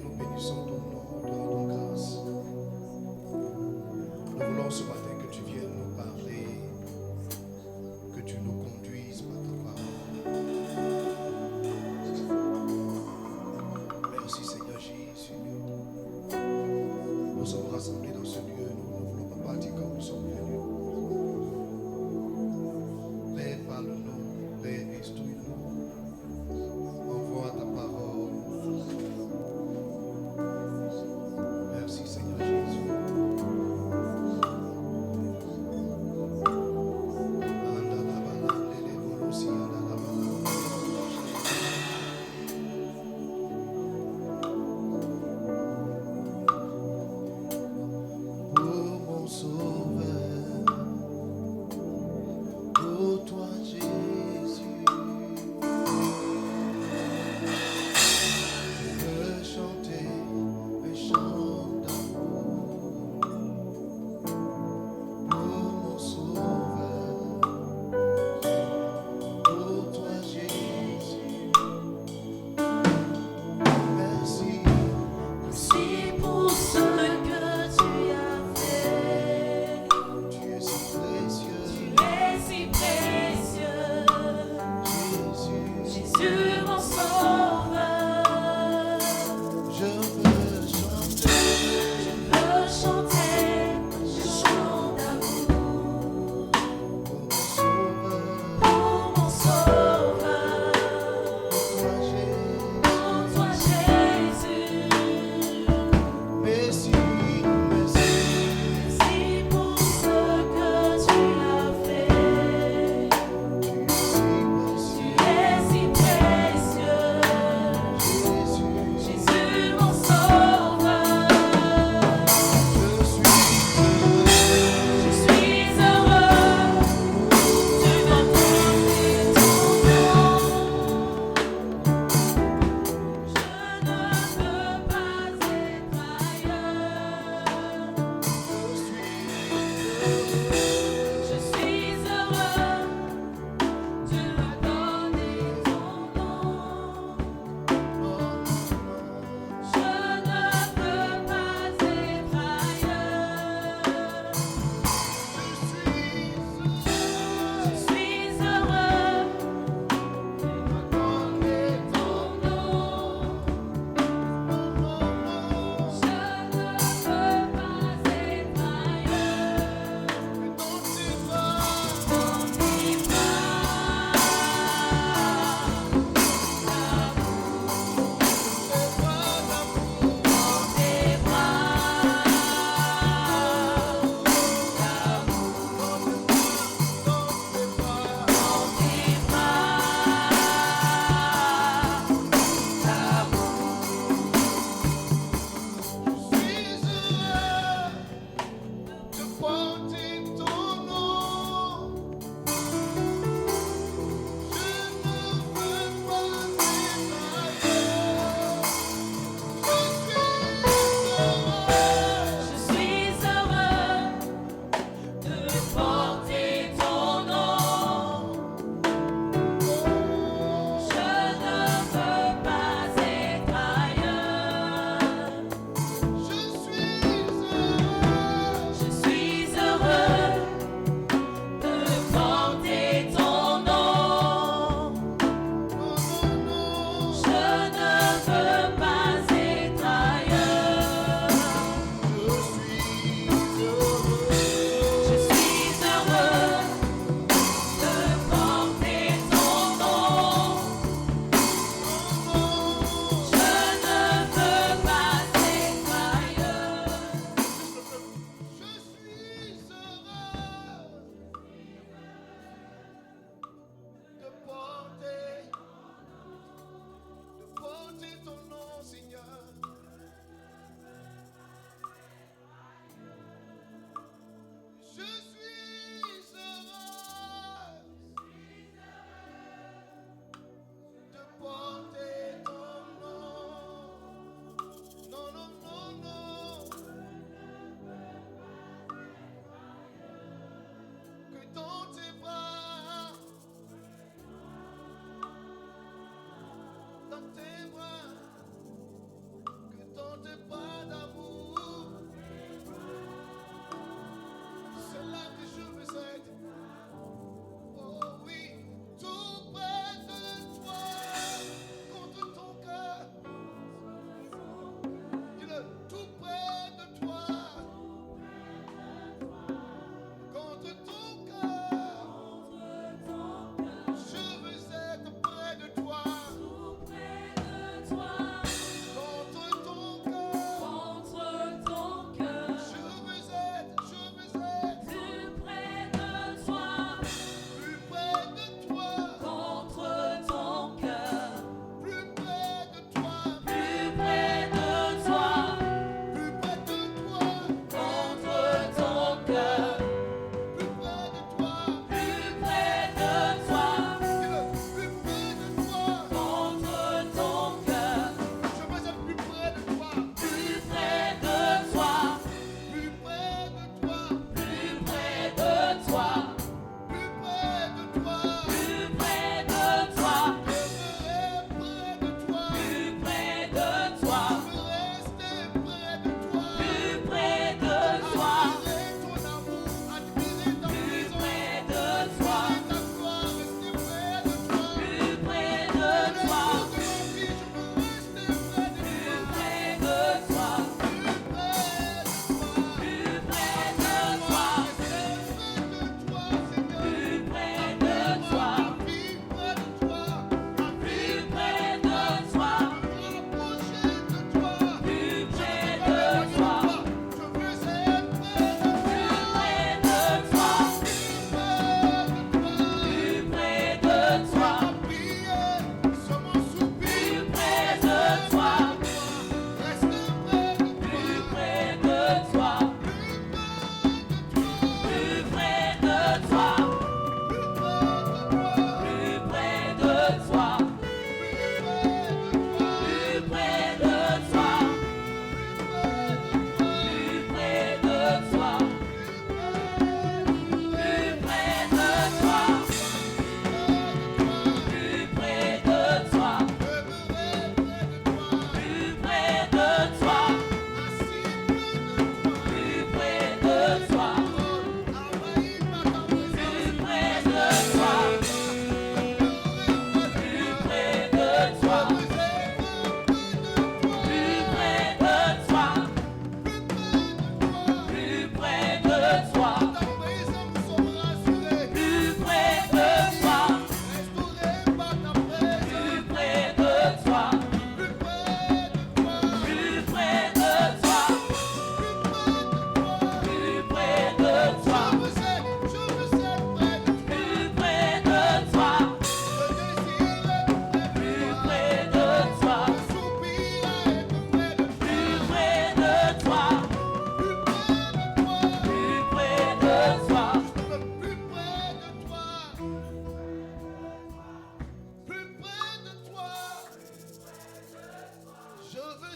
nous bénissons ton nom, nous te rendons grâce. Nous voulons ce matin que tu viennes nous parler, que tu nous conduises par ta parole. Merci Seigneur Jésus. Nous sommes rassemblés dans ce lieu, nous ne voulons pas partir comme nous sommes venus. Père, parle-nous, Père, instruis-nous. Envoie ta parole. Merci Seigneur Jésus.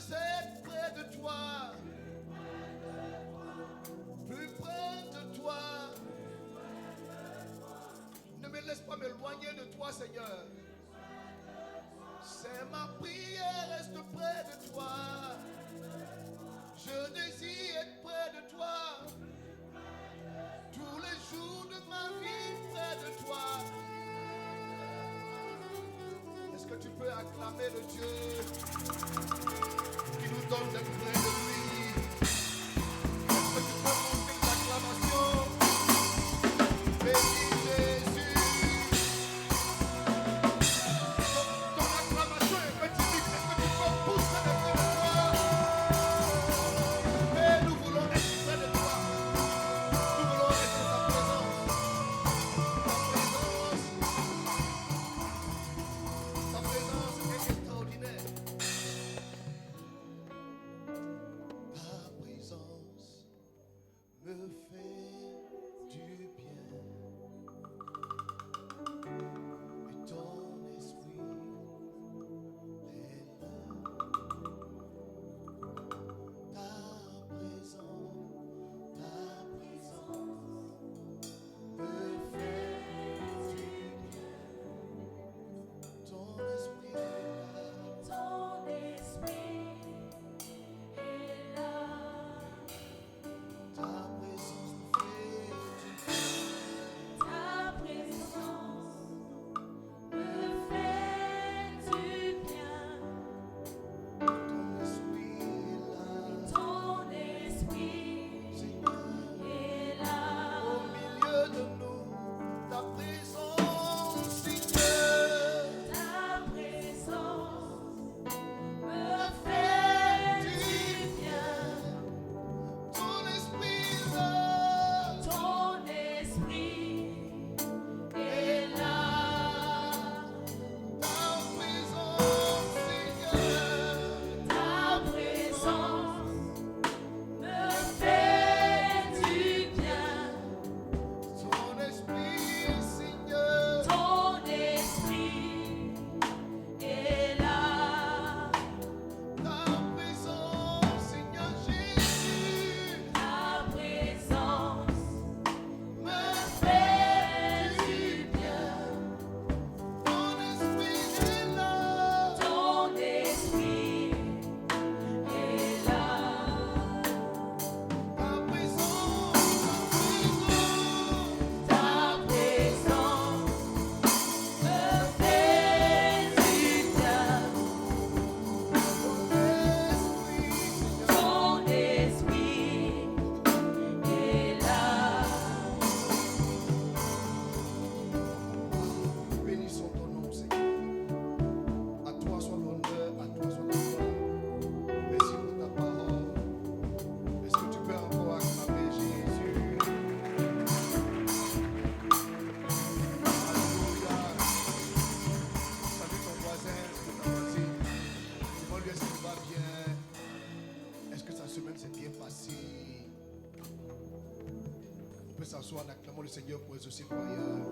veux être près de toi. Plus près de toi. Ne me laisse pas m'éloigner de toi, Seigneur. C'est ma prière, reste près de toi. Je désire être près de toi. Tous les jours de ma vie, près de toi. Est-ce que tu peux acclamer le Dieu qui nous donne d'être près de lui? Est-ce que tu peux monter une acclamation? Bénis Jésus. Ton acclamation est petite. Est-ce que tu peux pousser les près de toi? Mais nous voulons être près de toi. Nous voulons être dans ta présence. Ta présence est extraordinaire. Ta présence me fait du bien. Et ton esprit est là. Ta présence me fait du bien. Ton esprit est là. Ton esprit est là. Ta présence me fait du bien. Ta présence me fait du bien. Ton esprit est là. Ton esprit Seigneur, est là. au milieu de nous, ta présence, Seigneur, Ta présence me fait du bien. ton esprit est là. Ton esprit est là. Ta présence, Seigneur, Ta présence me fait du bien. ton esprit, Seigneur, Ton esprit est là. ta présence, Seigneur Jésus, Ta présence me fait du bien. ton esprit est là. Ton esprit est là. Ta présence, Ta présence me fait du bien. Ton esprit est là. bénissons ton nom, Seigneur. À toi soit l'honneur, à toi soit la gloire. Merci pour ta parole. Est-ce que tu peux encore acclamer Jésus? Alléluia. Salue ton voisin, salue ta voisine. Demande-lui est-ce qu'il va bien. Est-ce que sa semaine s'est bien passée? On peut s'asseoir en acclamant le Seigneur pour exaucer prière.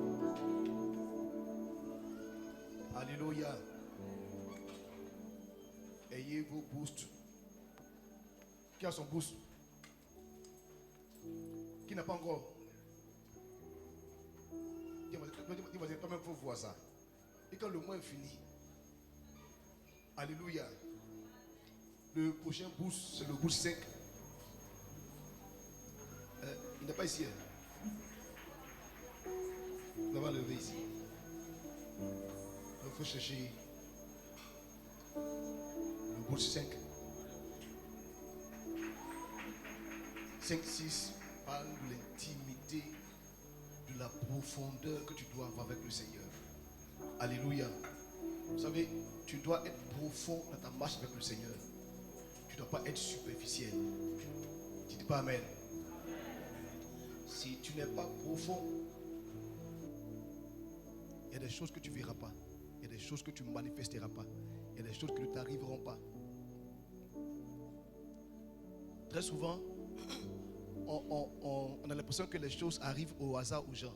Alléluia. Ayez vos boosts. Qui a son boost? Qui n'a pas encore? Dis-moi, toi-même, il faut voir ça. Et quand le mois est fini, alléluia. Le prochain boost, c'est le boost 5. Il n'est pas ici. On va lever ici. Il faut chercher le boost 5. 5, 6 parle de l'intimité, de la profondeur que tu dois avoir avec le Seigneur. Alléluia. Vous savez, tu dois être profond dans ta marche avec le Seigneur. Tu ne dois pas être superficiel. Dites pas Amen. Si tu n'es pas profond, il y a des choses que tu ne verras pas. Il y a des choses que tu ne manifesteras pas. Il y a des choses qui ne t'arriveront pas. Très souvent, on a l'impression que les choses arrivent au hasard aux gens.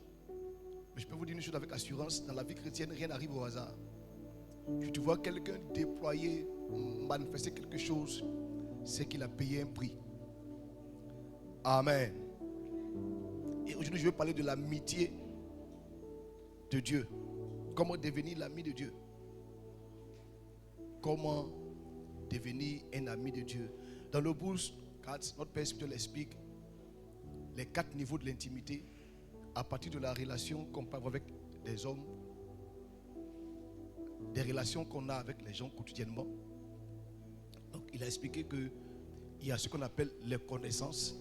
Mais je peux vous dire une chose avec assurance, dans la vie chrétienne, rien n'arrive au hasard. Si tu vois quelqu'un déployer manifester quelque chose, c'est qu'il a payé un prix. Amen. Et aujourd'hui, je vais parler de l'amitié de Dieu. Comment devenir l'ami de Dieu? Comment devenir un ami de Dieu? Dans le Bourse 4, notre Père spirituel explique les 4 niveaux de l'intimité à partir de la relation qu'on peut avoir avec des hommes, des relations qu'on a avec les gens quotidiennement. Donc, il a expliqué qu'il y a ce qu'on appelle les connaissances.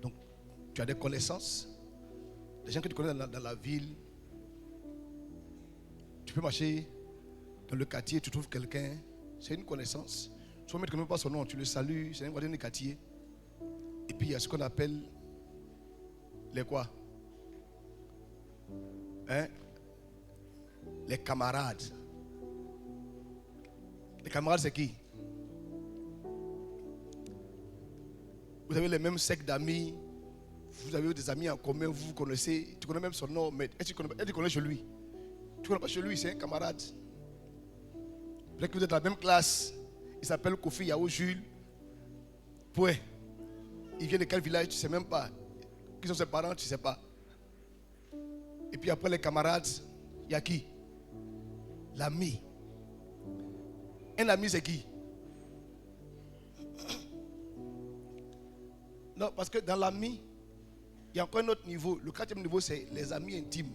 Donc, tu as des connaissances, des gens que tu connais dans la ville. Tu peux marcher dans le quartier, tu trouves quelqu'un, c'est une connaissance. Soit même tu ne connais pas son nom, tu le salues, c'est un voisin du quartier. Et puis il y a ce qu'on appelle les quoi? Les camarades. Les camarades, c'est qui? Vous avez les mêmes cercles d'amis, vous avez des amis en commun, vous vous connaissez, tu connais même son nom, mais est-ce que tu connais chez lui? Tu ne connais pas chez lui, c'est un camarade. Peut-être que vous êtes dans la même classe, il s'appelle Kofi Yao Jules. Point. Il vient de quel village, tu ne sais même pas. Qui sont ses parents, tu ne sais pas. Et puis après les camarades, il y a qui? L'ami. Un ami, c'est qui? Non, parce que dans l'ami, il y a encore un autre niveau. Le 4e niveau, c'est les amis intimes.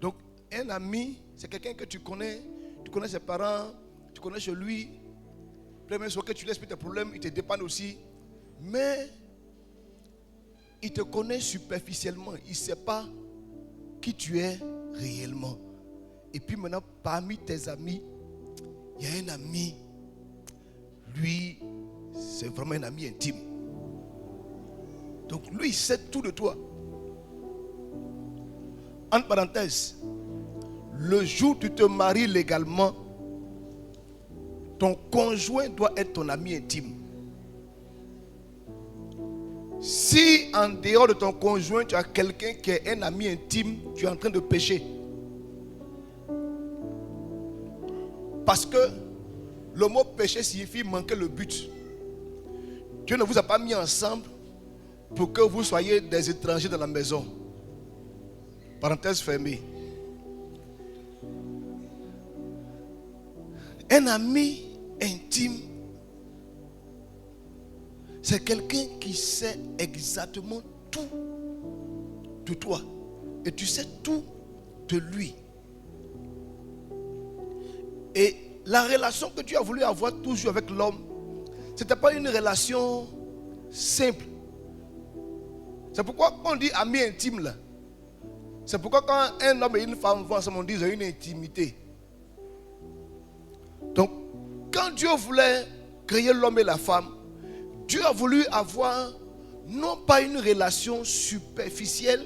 Donc, un ami, c'est quelqu'un que tu connais ses parents, tu connais chez lui. Première chose que tu laisses tes problèmes, il te dépend aussi. Mais il te connaît superficiellement. Il ne sait pas qui tu es réellement. Et puis maintenant, parmi tes amis, il y a un ami. Lui, c'est vraiment un ami intime. Donc lui, il sait tout de toi. Entre parenthèses, le jour où tu te maries légalement, ton conjoint doit être ton ami intime. Si en dehors de ton conjoint, tu as quelqu'un qui est un ami intime, tu es en train de pécher. Parce que le mot péché signifie manquer le but. Dieu ne vous a pas mis ensemble pour que vous soyez des étrangers dans la maison. Parenthèse fermée. Un ami intime, c'est quelqu'un qui sait exactement tout de toi. Et tu sais tout de lui. Et la relation que tu as voulu avoir toujours avec l'homme, ce n'était pas une relation simple. C'est pourquoi on dit ami intime là. C'est pourquoi quand un homme et une femme vont ensemble, on dit qu'ils ont une intimité. Donc, quand Dieu voulait créer l'homme et la femme, Dieu a voulu avoir non pas une relation superficielle,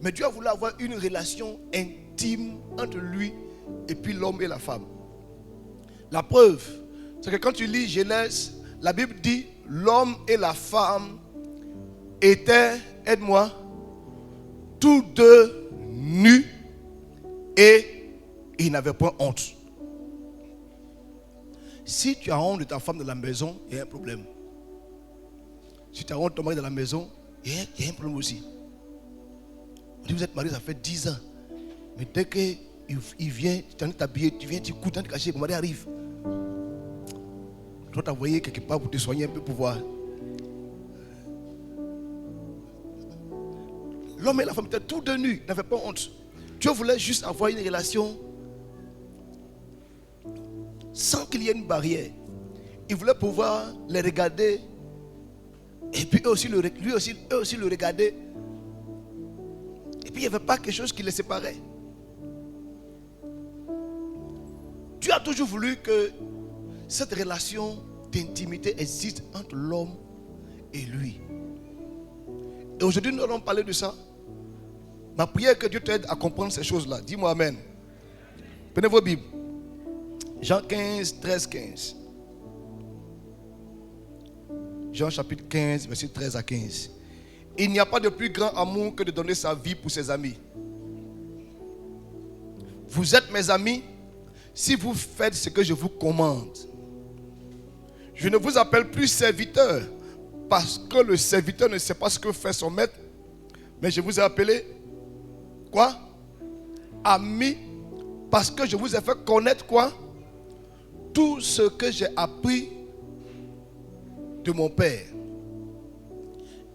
mais Dieu a voulu avoir une relation intime entre lui et puis l'homme et la femme. La preuve, c'est que quand tu lis Genèse, la Bible dit l'homme et la femme étaient, aide-moi, tous deux nus et ils n'avaient pas honte. Si tu as honte de ta femme dans la maison, il y a un problème. Si tu as honte de ton mari dans la maison, il y a un problème aussi. On dit vous êtes mariés, ça fait 10 ans. Mais dès qu'il vient, tu es en train de t'habiller, tu viens, tu cours, tu es en train de cacher, mon mari arrive. Tu dois t'envoyer quelque part pour te soigner un peu, pour voir. L'homme et la femme étaient tous deux nus, n'avaient pas honte. Dieu voulait juste avoir une relation sans qu'il y ait une barrière. Il voulait pouvoir les regarder et puis eux aussi le regarder. Et puis il n'y avait pas quelque chose qui les séparait. Dieu a toujours voulu que cette relation d'intimité existe entre l'homme et lui. Et aujourd'hui nous allons parler de ça. Ma prière est que Dieu t'aide à comprendre ces choses-là. Dis-moi amen. Prenez vos Bibles. Jean 15, 13, 15. Jean chapitre 15, verset 13 à 15. Il n'y a pas de plus grand amour que de donner sa vie pour ses amis. Vous êtes mes amis si vous faites ce que je vous commande. Je ne vous appelle plus serviteur, parce que le serviteur ne sait pas ce que fait son maître. Mais je vous ai appelé, quoi? Ami, parce que je vous ai fait connaître, quoi? Tout ce que j'ai appris de mon Père.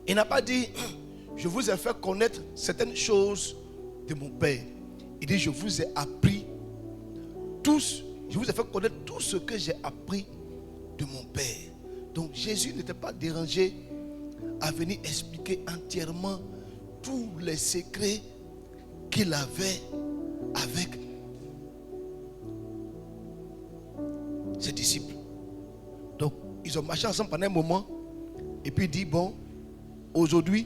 Il n'a pas dit, je vous ai fait connaître certaines choses de mon Père. Il dit, je vous ai appris tous, je vous ai fait connaître tout ce que j'ai appris de mon Père. Donc Jésus n'était pas dérangé à venir expliquer entièrement tous les secrets qu'il avait avec ses disciples. Donc ils ont marché ensemble pendant un moment et puis il dit, bon, aujourd'hui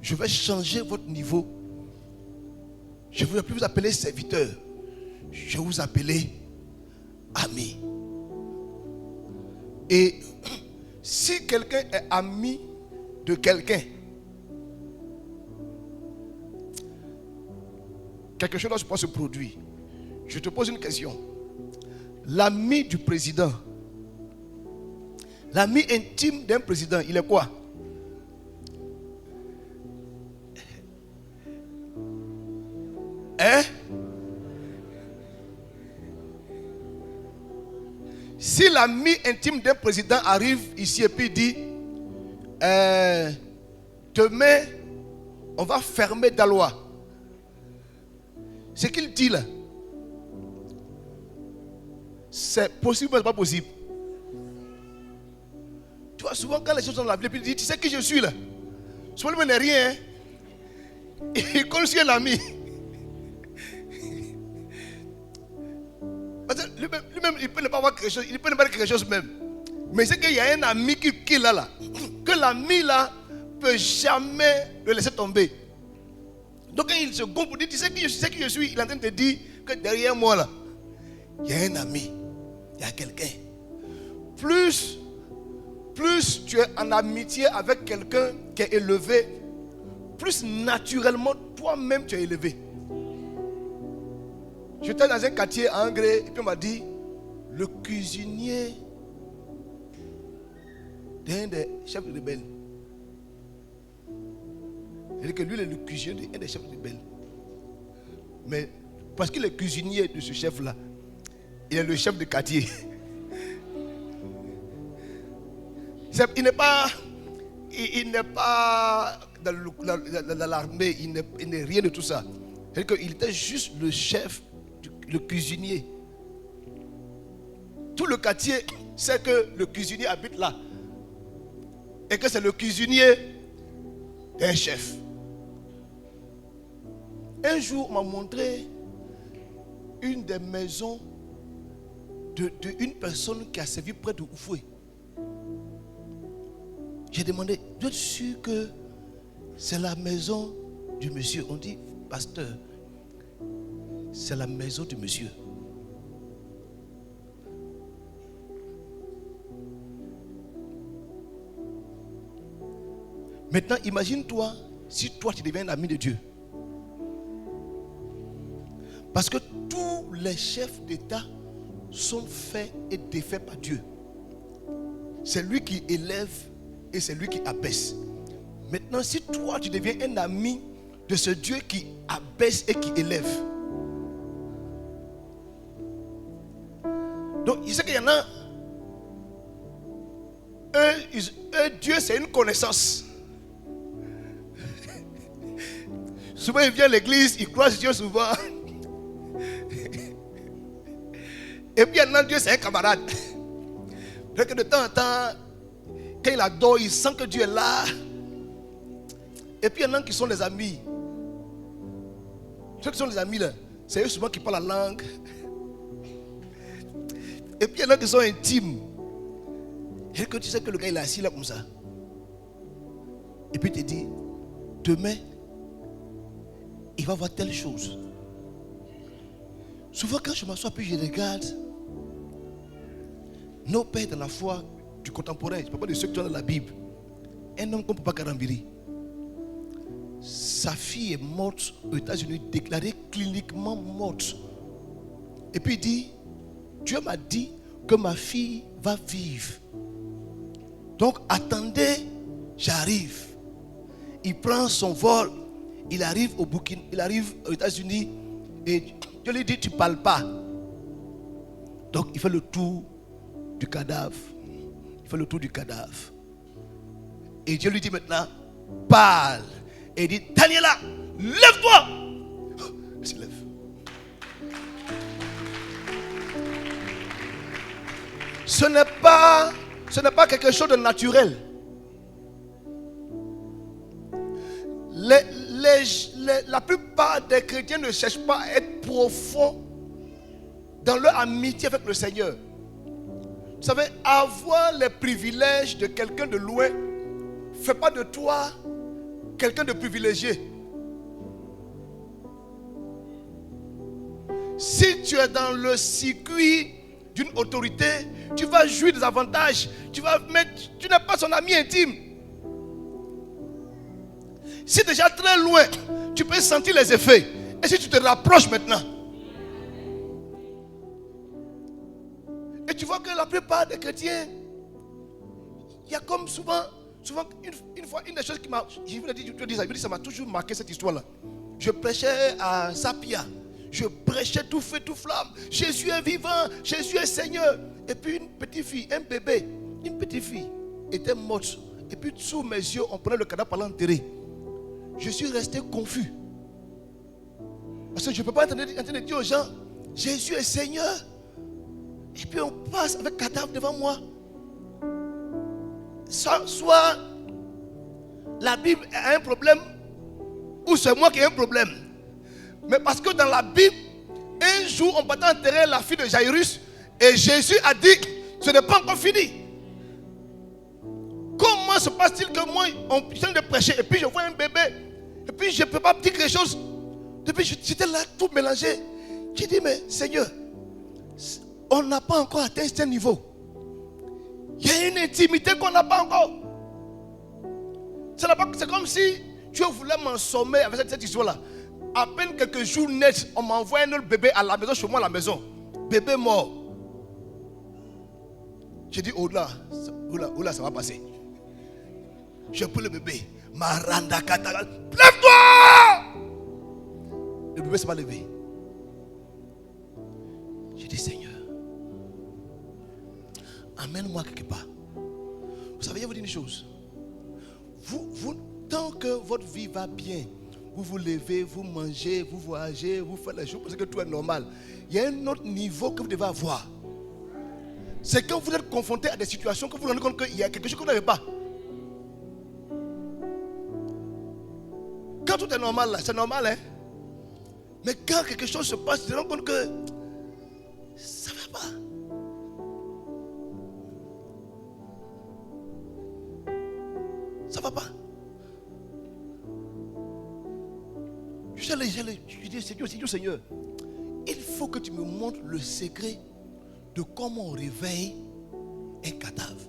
je vais changer votre niveau. Je ne vais plus vous appeler serviteur, je vais vous appeler ami. Et si quelqu'un est ami de quelqu'un, quelque chose doit se produire. Je te pose une question. L'ami du président, l'ami intime d'un président, il est quoi? Hein? Si l'ami intime d'un président arrive ici et puis dit, demain, on va fermer Daloa. Ce qu'il dit là, c'est possible ou c'est pas possible? Tu vois, souvent quand les choses sont dans la Bible, il dit, tu sais qui je suis là? Souvent il n'est rien. Hein? Il connaît un ami. Lui-même, il peut ne pas avoir quelque chose, il peut ne pas avoir quelque chose même. Mais c'est qu'il y a un ami qui est là, que l'ami là peut jamais le laisser tomber. Donc quand il se gonfle pour dire, tu sais qui je suis, il est en train de te dire que derrière moi là, il y a un ami, il y a quelqu'un. Plus tu es en amitié avec quelqu'un qui est élevé, plus naturellement toi-même tu es élevé. J'étais dans un quartier à Angré et puis on m'a dit, le cuisinier d'un des chefs de rebelles. C'est-à-dire que lui, il est le cuisinier d'un des chefs de rebelles. Mais parce qu'il est cuisinier de ce chef-là, il est le chef de quartier. Il n'est pas dans l'armée, il n'est rien de tout ça. C'est-à-dire qu'il était juste le chef, le cuisinier. Tout le quartier sait que le cuisinier habite là. Et que c'est le cuisinier d'un chef. Un jour, on m'a montré une des maisons d'une personne qui a servi près de Oufoué. J'ai demandé, vous êtes sûr que c'est la maison du monsieur? On dit, pasteur, c'est la maison du monsieur. Maintenant, imagine-toi si toi tu deviens un ami de Dieu. Parce que tous les chefs d'État sont faits et défaits par Dieu. C'est lui qui élève et c'est lui qui abaisse. Maintenant, si toi tu deviens un ami de ce Dieu qui abaisse et qui élève. Donc, il sait qu'il y en a. Dieu, c'est une connaissance. Souvent, il vient à l'église, il croise Dieu souvent. Et puis, il y en a, Dieu, c'est un camarade. Donc, de temps en temps, quand il adore, il sent que Dieu est là. Et puis, il y en a qui sont les amis. Ceux qui sont les amis, là, c'est eux souvent qui parlent la langue. Et puis, il y en a qui sont intimes. Et que tu sais que le gars, il est assis là comme ça. Et puis, il te dit, demain, il va voir telle chose. Souvent, quand je m'assois, puis je regarde nos pères dans la foi du contemporain, je ne parle pas de ceux qui sont dans la Bible. Un homme comme Papa Karambiri, sa fille est morte aux États-Unis, déclarée cliniquement morte. Et puis il dit, Dieu m'a dit que ma fille va vivre. Donc attendez, j'arrive. Il prend son vol, il arrive au Burkina, il arrive aux États-Unis et Dieu lui dit tu ne parles pas. Donc il fait le tour du cadavre. Il fait le tour du cadavre. Et Dieu lui dit maintenant, parle. Et il dit, Daniela, lève-toi. Elle se lève. Ce n'est pas quelque chose de naturel. La plupart des chrétiens ne cherchent pas à être profonds dans leur amitié avec le Seigneur. Vous savez, avoir les privilèges de quelqu'un de loin ne fait pas de toi quelqu'un de privilégié. Si tu es dans le circuit d'une autorité, tu vas jouir des avantages. Tu n'es pas son ami intime. Si déjà très loin, tu peux sentir les effets. Et si tu te rapproches maintenant, et tu vois que la plupart des chrétiens, il y a comme souvent une fois, une des choses qui m'a, je vous l'ai dit, ça m'a toujours marqué cette histoire-là. Je prêchais à Sapia. Je prêchais tout feu, tout flamme. Jésus est vivant, Jésus est Seigneur. Et puis une petite fille, un bébé, une petite fille était morte. Et puis sous mes yeux, on prenait le cadavre pour l'enterrer. Je suis resté confus. Parce que je ne peux pas entendre dire aux gens, Jésus est Seigneur. Et puis on passe avec cadavre devant moi. Soit la Bible a un problème, ou c'est moi qui ai un problème. Mais parce que dans la Bible, un jour on partait enterrer la fille de Jairus et Jésus a dit, ce n'est pas encore fini. Comment se passe-t-il que moi, on vient de prêcher et puis je vois un bébé et puis je ne peux pas dire quelque chose. Depuis j'étais là tout mélangé. J'ai dit, mais Seigneur, on n'a pas encore atteint ce niveau. Il y a une intimité qu'on n'a pas encore. C'est comme si Dieu voulait m'ensommer avec cette histoire-là. À peine quelques jours nets, on m'envoie un autre bébé à la maison, chez moi à la maison. Bébé mort. J'ai dit, oh là, ça va passer. Je prends le bébé. Maranda Katara. Lève-toi! Le bébé ne s'est pas levé. J'ai dit, Seigneur, amène-moi quelque part. Vous savez, je vais vous dire une chose. Vous, tant que votre vie va bien, vous vous levez, vous mangez, vous voyagez, vous faites les choses parce que tout est normal. Il y a un autre niveau que vous devez avoir. C'est quand vous êtes confronté à des situations que vous vous rendez compte qu'il y a quelque chose que vous n'avez pas. Quand tout est normal, là, c'est normal, hein. Mais quand quelque chose se passe, tu te rends compte que ça ne va pas. Ça ne va pas. Je dis, Seigneur, il faut que tu me montres le secret de comment on réveille un cadavre.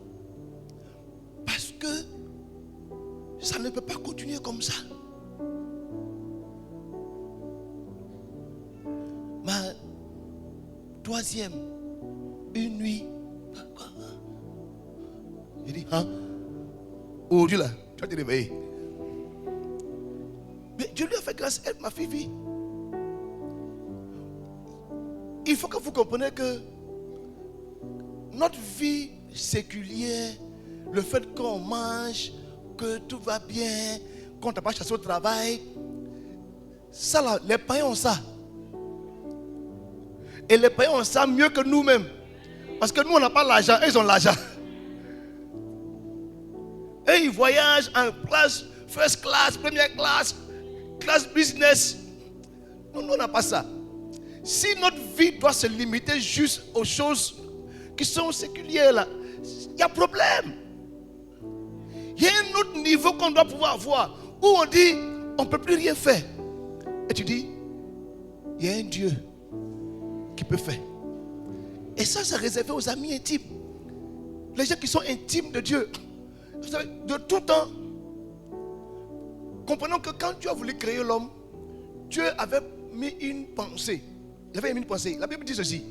Parce que ça ne peut pas continuer comme ça. Ma troisième, une nuit. J'ai dit, hein? Aujourd'hui là, tu vas te réveiller. Mais Dieu lui a fait grâce, elle, ma fille vit. Il faut que vous compreniez que notre vie séculière, le fait qu'on mange, que tout va bien, qu'on n'a pas chassé au travail, ça là, les païens ont ça. Et les païens ont ça mieux que nous-mêmes. Parce que nous, on n'a pas l'argent, eux, ils ont l'argent. Eux, ils voyagent en classe, first class, première classe, classe business. Nous, on n'a pas ça. Si notre vie doit se limiter juste aux choses qui sont séculières, là, il y a problème. Il y a un autre niveau qu'on doit pouvoir avoir, où on dit, on ne peut plus rien faire. Et tu dis, il y a un Dieu qui peut faire. Et ça, c'est réservé aux amis intimes. Les gens qui sont intimes de Dieu. Vous savez, de tout temps, comprenons que quand Dieu a voulu créer l'homme, Dieu avait mis une pensée. Il avait mis une pensée. La Bible dit ceci,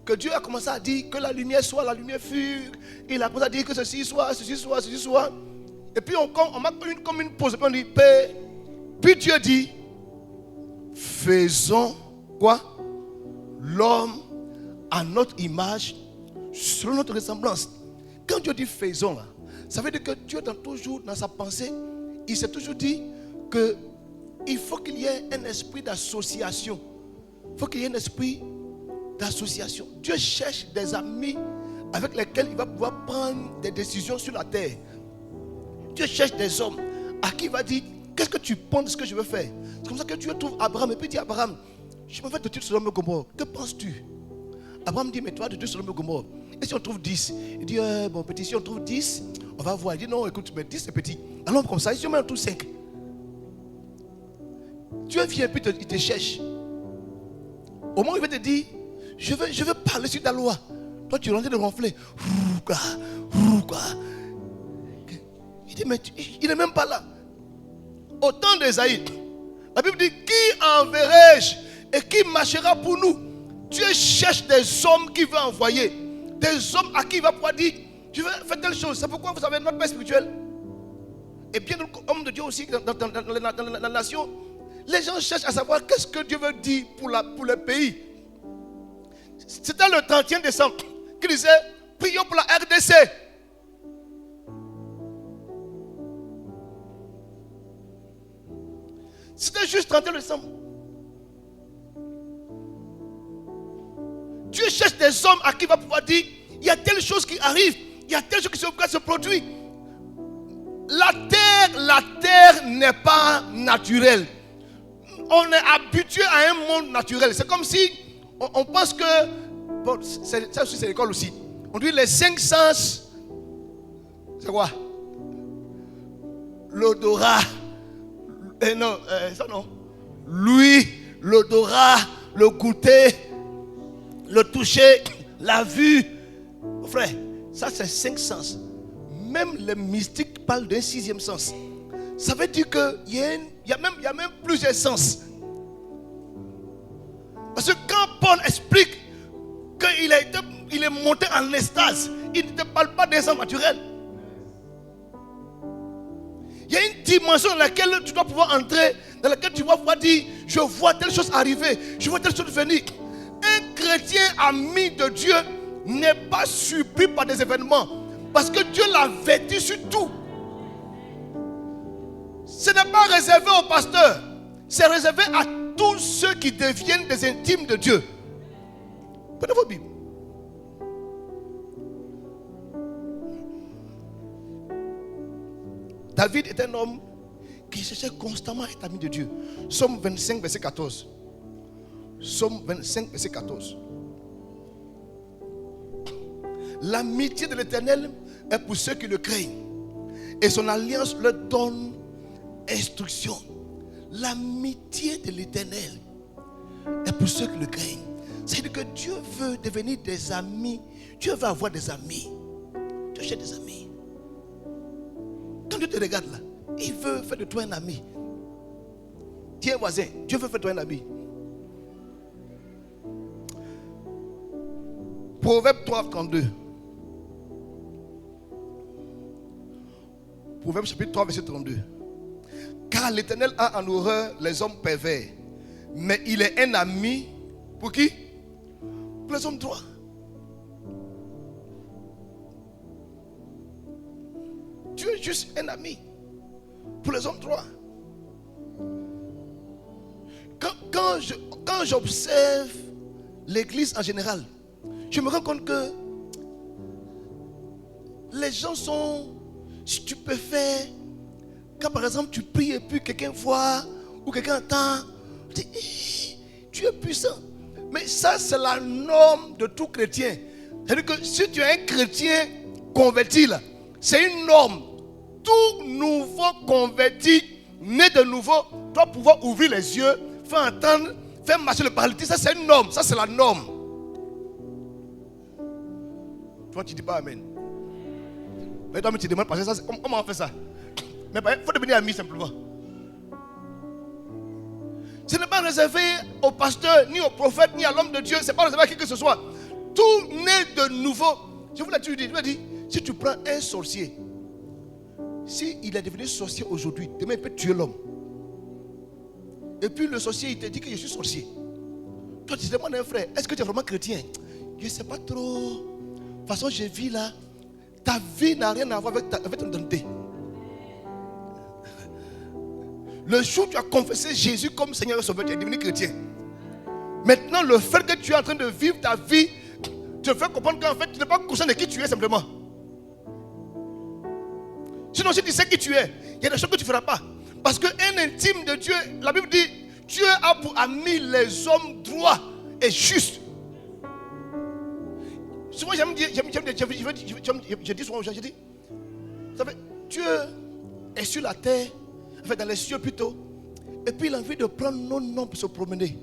que Dieu a commencé à dire que la lumière soit, la lumière fut. Il a commencé à dire que ceci soit, ceci soit, ceci soit. Et puis on marque comme une pause. Et puis on dit paix. Puis Dieu dit, faisons quoi? L'homme à notre image, selon notre ressemblance. Quand Dieu dit faisons, là, ça veut dire que Dieu, toujours dans sa pensée, il s'est toujours dit que il faut qu'il y ait un esprit d'association. Il faut qu'il y ait un esprit d'association. Dieu cherche des amis avec lesquels il va pouvoir prendre des décisions sur la terre. Dieu cherche des hommes à qui il va dire, qu'est-ce que tu penses de ce que je veux faire? C'est comme ça que Dieu trouve Abraham et puis il dit, Abraham, je me fais de tuer Sodome et Gomorrhe. Que penses-tu? Abraham dit, mais toi de tuer Sodome et Gomorrhe. Et si on trouve 10? Il dit, bon petit, si on trouve 10, on va voir. Il dit, non, écoute, mais 10 c'est petit. Alors comme ça, si on met en tout 5. Dieu vient et puis il te cherche. Au moment où il va te dire, je veux parler sur ta loi. Toi tu es en train de ronfler. Il dit, mais il n'est même pas là. Au temps d'Ésaïe, la Bible dit, qui enverrai-je et qui marchera pour nous? Dieu cherche des hommes qu'il veut envoyer. Des hommes à qui il va pouvoir dire, je veux faire telle chose. C'est pourquoi vous savez notre père spirituel. Et bien l'homme de Dieu aussi dans la nation. Les gens cherchent à savoir qu'est-ce que Dieu veut dire pour le pays. C'était le 31 décembre qu'il disait, prions pour la RDC. C'était juste 31 décembre. Dieu cherche des hommes à qui il va pouvoir dire, il y a telle chose qui arrive, il y a telle chose qui se produit. La terre n'est pas naturelle. On est habitué à un monde naturel. C'est comme si on pense que, bon, ça aussi c'est l'école aussi. On dit les 5 sens, c'est quoi? L'odorat, non, ça non. L'ouïe, l'odorat, le goûter, le toucher, la vue. Frère, ça c'est 5 sens. Même les mystiques parlent d'un 6e sens. Ça veut dire qu'il y a même plusieurs sens. Parce que quand Paul explique qu'il est monté en extase, il ne te parle pas des sens naturels. Il y a une dimension dans laquelle tu dois pouvoir entrer, dans laquelle tu vas pouvoir dire, je vois telle chose arriver, je vois telle chose venir. Un chrétien ami de Dieu n'est pas surpris par des événements, parce que Dieu l'a vêtu sur tout. Ce n'est pas réservé aux pasteurs, c'est réservé à tous ceux qui deviennent des intimes de Dieu. Prenez vos Bibles. David est un homme qui cherchait constamment à être ami de Dieu. Psaume 25, verset 14. Psaume 25, verset 14. L'amitié de l'Éternel est pour ceux qui le craignent, et son alliance leur donne instruction. L'amitié de l'Éternel est pour ceux qui le craignent. C'est-à-dire que Dieu veut devenir des amis. Dieu veut avoir des amis. Dieu cherche des amis. Quand Dieu te regarde là, il veut faire de toi un ami. Tiens voisin, Dieu veut faire de toi un ami. Proverbe 3, 32. Proverbe chapitre 3, verset 32. Car l'Éternel a en horreur les hommes pervers, mais il est un ami pour qui? Pour les hommes droits. Dieu est juste un ami pour les hommes droits. Quand j'observe l'église en général, je me rends compte que les gens sont stupéfaits. Quand par exemple tu pries et puis quelqu'un voit ou quelqu'un entend, tu dis, tu es puissant. Mais ça c'est la norme de tout chrétien. C'est-à-dire que si tu es un chrétien converti là, c'est une norme. Tout nouveau converti, né de nouveau, doit pouvoir ouvrir les yeux, faire entendre, faire marcher le paralytique. Ça c'est une norme, ça c'est la norme. Toi tu ne dis pas amen. Mais toi tu demandes parce que ça, comment on fait ça? Mais il faut devenir ami simplement. Ce n'est pas réservé au pasteur, ni au prophète, ni à l'homme de Dieu. Ce n'est pas réservé à qui que ce soit. tout né de nouveau. Je vous l'ai dit, si tu prends un sorcier, s'il est devenu sorcier aujourd'hui, demain il peut tuer l'homme. Et puis le sorcier, il te dit que je suis sorcier. Toi, tu te demandes à un frère, est-ce que tu es vraiment chrétien? Je ne sais pas trop. De toute façon, je vis là. Ta vie n'a rien à voir avec ton identité. Le jour où tu as confessé Jésus comme Seigneur et Sauveur, tu es devenu chrétien. Maintenant, le fait que tu es en train de vivre ta vie te fait comprendre qu'en fait, tu n'es pas conscient de qui tu es simplement. Sinon, si tu sais qui tu es, il y a des choses que tu ne feras pas. Parce qu'un intime de Dieu, la Bible dit, Dieu a pour amis les hommes droits et justes. Souvent, je dis souvent aux gens, je dis, vous savez, Dieu est sur la terre, enfin dans les cieux plutôt, et puis il a envie de prendre nos noms pour se promener.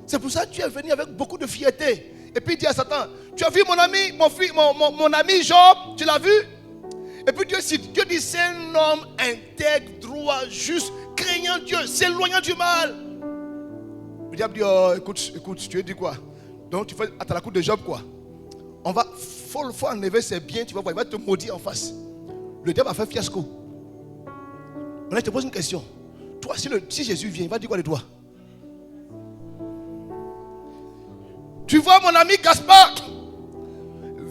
C'est pour ça que tu es venu avec beaucoup de fierté. Et puis il dit à Satan, tu as vu mon ami, mon ami Job, tu l'as vu? Et puis Dieu dit, c'est un homme intègre, droit, juste, craignant Dieu, s'éloignant du mal. Le diable dit, oh, écoute, tu as dit quoi? Donc tu fais à la cour de Job quoi? Faut enlever ses biens, tu vas voir, il va te maudire en face. Le diable a fait fiasco. Maintenant je te pose une question. Toi, si Jésus vient, il va dire quoi de toi? Tu vois mon ami Gaspard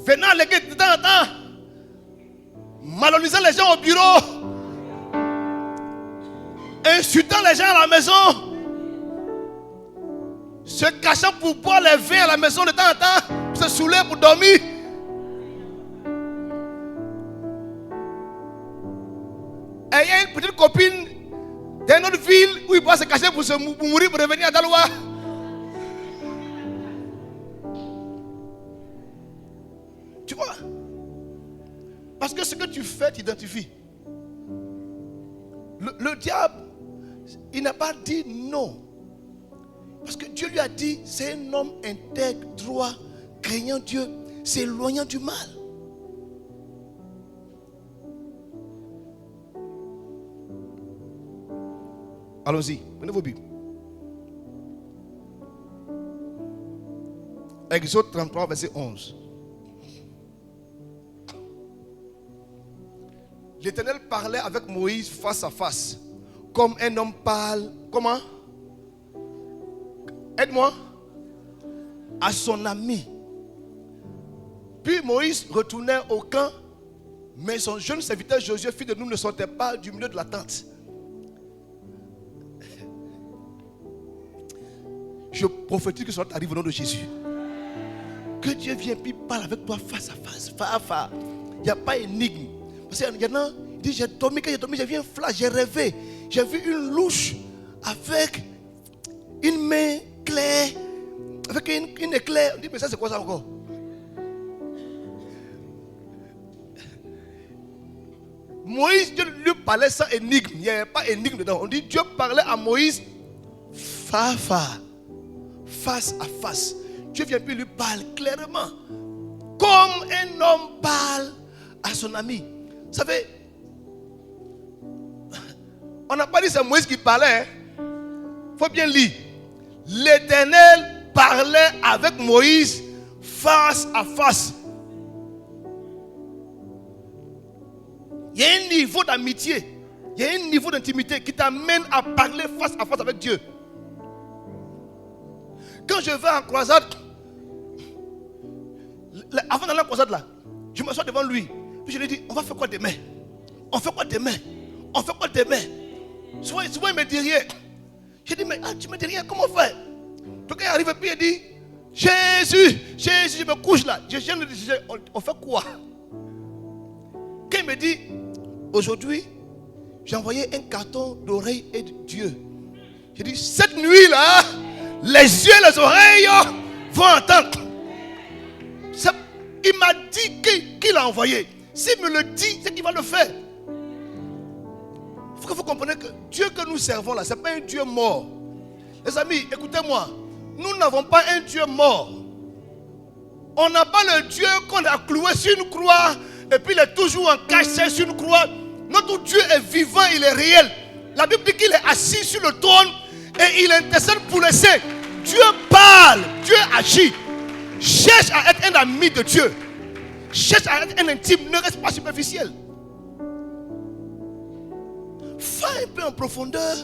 venant à l'église de temps en temps, malonisant les gens au bureau, insultant les gens à la maison, se cachant pour boire les vins à la maison de temps en temps, se saouler pour dormir. Et il y a une petite copine d'une autre ville où il doit se cacher pour mourir, pour revenir à Daloa. Tu vois? Parce que ce que tu fais, tu identifies. Le diable, il n'a pas dit non. Parce que Dieu lui a dit, c'est un homme intègre, droit, craignant Dieu, s'éloignant du mal. Allons-y, prenez vos Bibles. Exode 33, verset 11. L'Éternel parlait avec Moïse face à face, comme un homme parle. Comment? Aide-moi. À son ami. Puis Moïse retournait au camp, mais son jeune serviteur Josué, fils de Nun, ne sortait pas du milieu de la tente. Je prophétise que cela t'arrive au nom de Jésus. Que Dieu vienne puis parle avec toi face à face. Il n'y a pas d'énigme. Parce qu'il y en a, il dit, j'ai dormi, j'ai vu un flash, j'ai rêvé. J'ai vu une louche avec une main claire, avec une éclair. On dit, mais ça c'est quoi ça encore? Moïse, Dieu lui parlait sans énigme. Il n'y avait pas d'énigme dedans. On dit, Dieu parlait à Moïse face à face. Dieu vient puis lui parle clairement. Comme un homme parle à son ami. Vous savez, on n'a pas dit c'est Moïse qui parlait. Il faut bien lire. L'Éternel parlait avec Moïse face à face. Il y a un niveau d'amitié, il y a un niveau d'intimité qui t'amène à parler face à face avec Dieu. Quand je vais en croisade, avant d'aller en croisade là, je m'assois devant lui. Puis je lui dis, on va faire quoi demain? On fait quoi demain? On fait quoi demain? Souvent il me dit rien. Je dis, mais tu me dis rien, comment faire? Donc il arrive et puis il dit, Jésus, je me couche là. Je viens de dire, on fait quoi? Quand il me dit, aujourd'hui, j'ai envoyé un carton d'oreilles et de Dieu. Je dis, cette nuit là, les yeux et les oreilles vont entendre. Il m'a dit qu'il a envoyé. S'il me le dit, c'est qu'il va le faire. Il faut que vous compreniez que Dieu que nous servons là, ce n'est pas un Dieu mort. Les amis, écoutez-moi. Nous n'avons pas un Dieu mort. On n'a pas le Dieu qu'on a cloué sur une croix et puis il est toujours en cachet sur une croix. Notre Dieu est vivant, il est réel. La Bible dit qu'il est assis sur le trône et il intercède pour les saints. Dieu parle, Dieu agit. Cherche à être un ami de Dieu. Cherche à être un intime, ne reste pas superficiel. Va un peu en profondeur.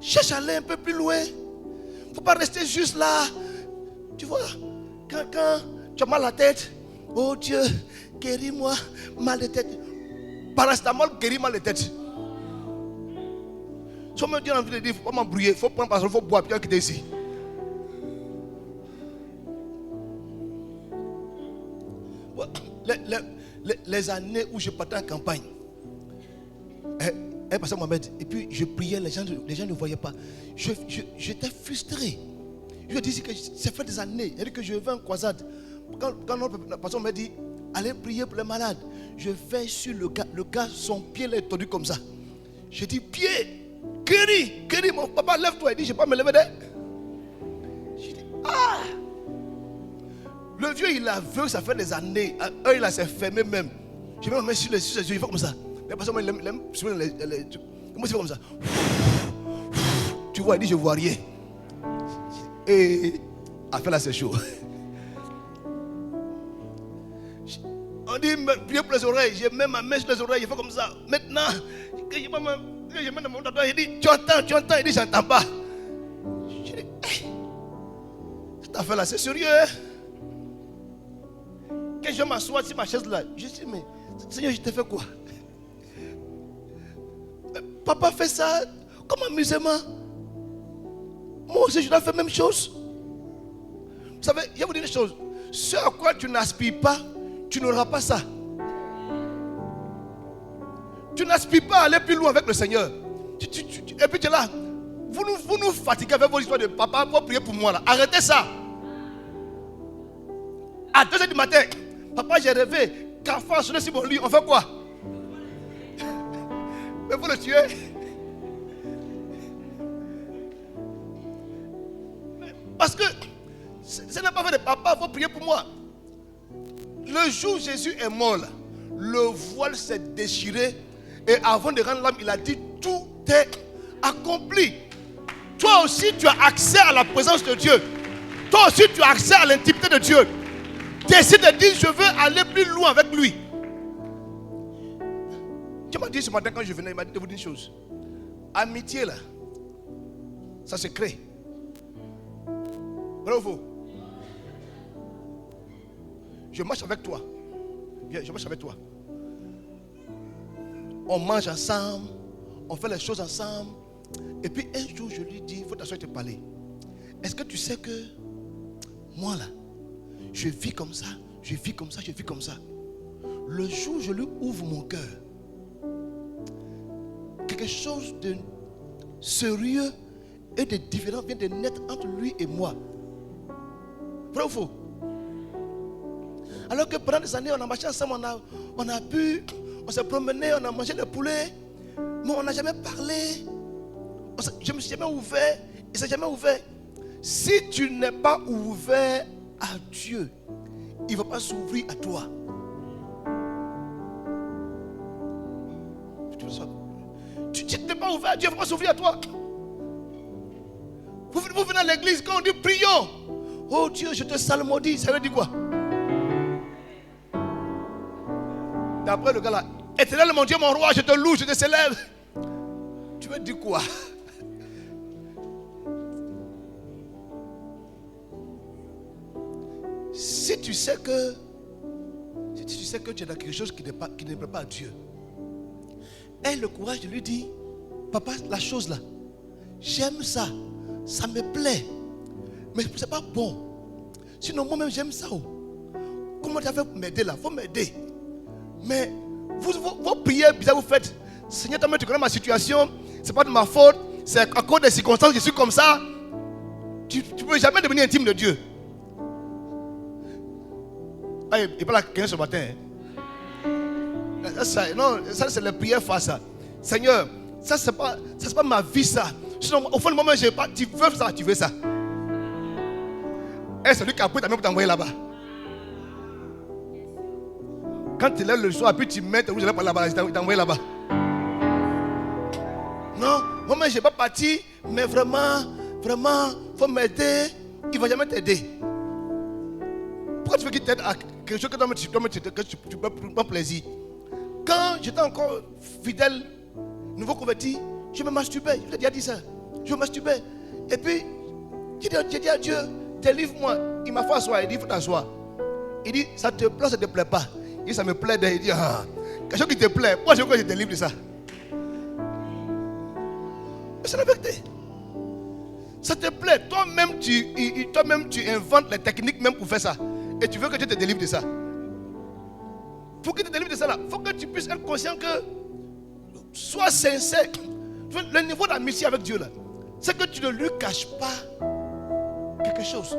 Cherche à aller un peu plus loin. Il ne faut pas rester juste là. Tu vois, quand tu as mal à la tête, oh Dieu, guéris-moi, mal de tête. Paracétamol guérit mal de tête. Si on me dit envie de dire, il ne faut pas m'embrouiller, il faut prendre parce qu'il faut boire, puis on quitte ici. Les années où je partais en campagne, pasteur Mohamed, et puis je priais, les gens ne voyaient pas. J'étais frustré. Je lui ai dit que ça fait des années que je vais en croisade. Quand notre pasteur m'a dit, allez prier pour les malades, je vais sur le gars, son pied est tordu comme ça. Je dis, pied, guéris, mon papa, lève-toi. Il dit, je ne vais pas me lever. Je dis, ah! Le vieux, il a vu, ça fait des années. Il s'est fermé même. Je vais me mettre sur les yeux, il fait comme ça. Mais parce que moi, il aime moi, c'est comme ça. Tu vois, il dit, je ne vois rien. Et affaire là, c'est chaud. On dit, priez pour les oreilles. Je mets ma main sur les oreilles, il fait comme ça. Maintenant, je mets mon doigt, il dit, tu entends, il dit, j'entends pas. Je dis, hey, cette affaire là, c'est sérieux, hein? Quand je m'assois sur ma chaise là, je dis, mais Seigneur, je t'ai fait quoi? Papa fait ça comme amusement. Moi aussi, je dois faire la même chose. Vous savez, je vais vous dire une chose. Ce à quoi tu n'aspires pas, tu n'auras pas ça. Tu n'aspires pas à aller plus loin avec le Seigneur. Et puis tu es là. Vous nous fatiguez avec vos histoires de papa pour prier pour moi là. Arrêtez ça. À 2h du matin, papa, j'ai rêvé qu'enfant sonné sur mon lit. On fait quoi? Mais vous le tuez. Parce que ce n'est pas fait de papa, il faut prier pour moi. Le jour où Jésus est mort, là, le voile s'est déchiré. Et avant de rendre l'âme, il a dit, tout est accompli. Toi aussi, tu as accès à la présence de Dieu. Toi aussi, tu as accès à l'intimité de Dieu. Décide de dire, je veux aller plus loin avec lui. Tu m'as dit ce matin quand je venais, il m'a dit de vous dire une chose. Amitié là, ça se crée. Vrai ou faux? Je marche avec toi. Viens, je marche avec toi. On mange ensemble, on fait les choses ensemble. Et puis un jour, je lui dis, il faut t'asseoir et te parler. Est-ce que tu sais que moi là, je vis comme ça, je vis comme ça, je vis comme ça. Le jour où je lui ouvre mon cœur, quelque chose de sérieux et de différent vient de naître entre lui et moi. Vrai ou faux? Alors que pendant des années, on a marché ensemble, on a bu, on s'est promené, on a mangé le poulet, mais on n'a jamais parlé. Je ne me suis jamais ouvert, il ne s'est jamais ouvert. Si tu n'es pas ouvert à Dieu, il ne va pas s'ouvrir à toi. Tu n'es pas ouvert à Dieu, il ne va pas s'ouvrir à toi. Vous venez à l'église, quand on dit prions, oh Dieu, je te salmodie, ça veut dire quoi? D'après le gars là, éternel mon Dieu, mon roi, je te loue, je te célèbre. Tu veux dire quoi? Si tu sais que tu es dans quelque chose qui ne plaît pas à Dieu, aie le courage de lui dire, papa, la chose là, j'aime ça, ça me plaît, mais ce n'est pas bon. Sinon moi-même j'aime ça. Comment tu as fait pour m'aider là? Il faut m'aider. Mais vos prières bizarres vous faites, Seigneur, toi-même tu connais ma situation, ce n'est pas de ma faute, c'est à cause des circonstances que je suis comme ça. Tu ne peux jamais devenir intime de Dieu. Ah, il parle à quelqu'un ce matin. Ça c'est la prière face à. Seigneur, ça c'est pas ma vie ça. Sinon, au fond du moment, tu veux ça. Et c'est lui qui a pris ta main pour t'envoyer là-bas. Quand tu lèves le soir, puis tu mets ta rouge là-bas, il t'a envoyé là-bas. Non, moi-même je n'ai pas parti, mais vraiment, faut m'aider, il ne va jamais t'aider. Pourquoi tu veux qu'il t'aide à quelque chose que tu peux prendre plaisir? Quand j'étais encore fidèle, nouveau converti, je me masturbais. Je l'ai déjà dit ça. Je me masturbais. Et puis, j'ai dit à Dieu, délivre-moi. Il m'a fait asseoir. Il dit, il faut t'asseoir. Il dit, ça te plaît, ça ne te plaît pas. Il dit, ça me plaît. Il dit, quelque chose qui te plaît. Moi, je veux que je te délivre de ça. Mais c'est la vérité. Ça te plaît. Toi-même, tu inventes les techniques même pour faire ça. Et tu veux que Dieu te délivre de ça. Pour qu'il te délivre de ça, il faut que tu puisses être conscient que sois sincère. Le niveau d'amitié avec Dieu, là, c'est que tu ne lui caches pas quelque chose.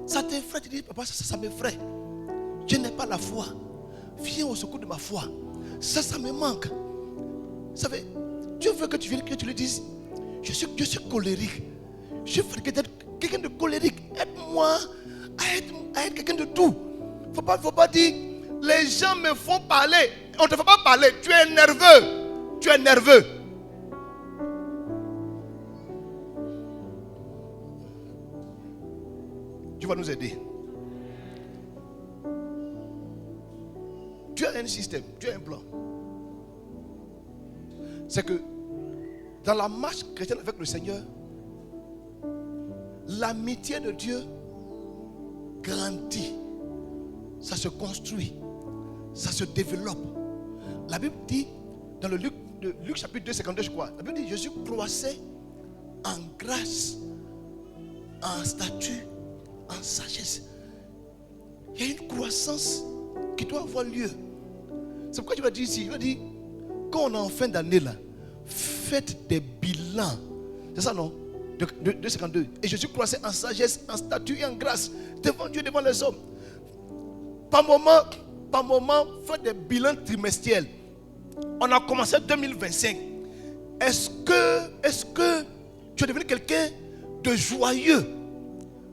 Ça t'effraie, tu dis, papa, ça m'effraie. Je n'ai pas la foi. Viens au secours de ma foi. Ça me manque. Vous savez, Dieu veut que tu viennes, que tu lui dises, je suis colérique. Je suis quelqu'un de colérique. Aide-moi à être quelqu'un de doux. Il ne faut pas dire, les gens me font parler. On ne te fait pas parler. Tu es nerveux. Tu es nerveux. Dieu va nous aider. Dieu a un système. Dieu a un plan. C'est que dans la marche chrétienne avec le Seigneur, l'amitié de Dieu grandit. Ça se construit. Ça se développe. La Bible dit, dans le Luc chapitre 2, 52, je crois, la Bible dit, Jésus croissait en grâce, en statut, en sagesse. Il y a une croissance qui doit avoir lieu. C'est pourquoi tu vas dire ici, il va dire, quand on est en fin d'année là, faites des bilans. C'est ça non? De 52. Et Jésus croissait en sagesse, en statut et en grâce, devant Dieu, devant les hommes. Par moment, faites des bilans trimestriels. On a commencé 2025. Est-ce que tu es devenu quelqu'un de joyeux?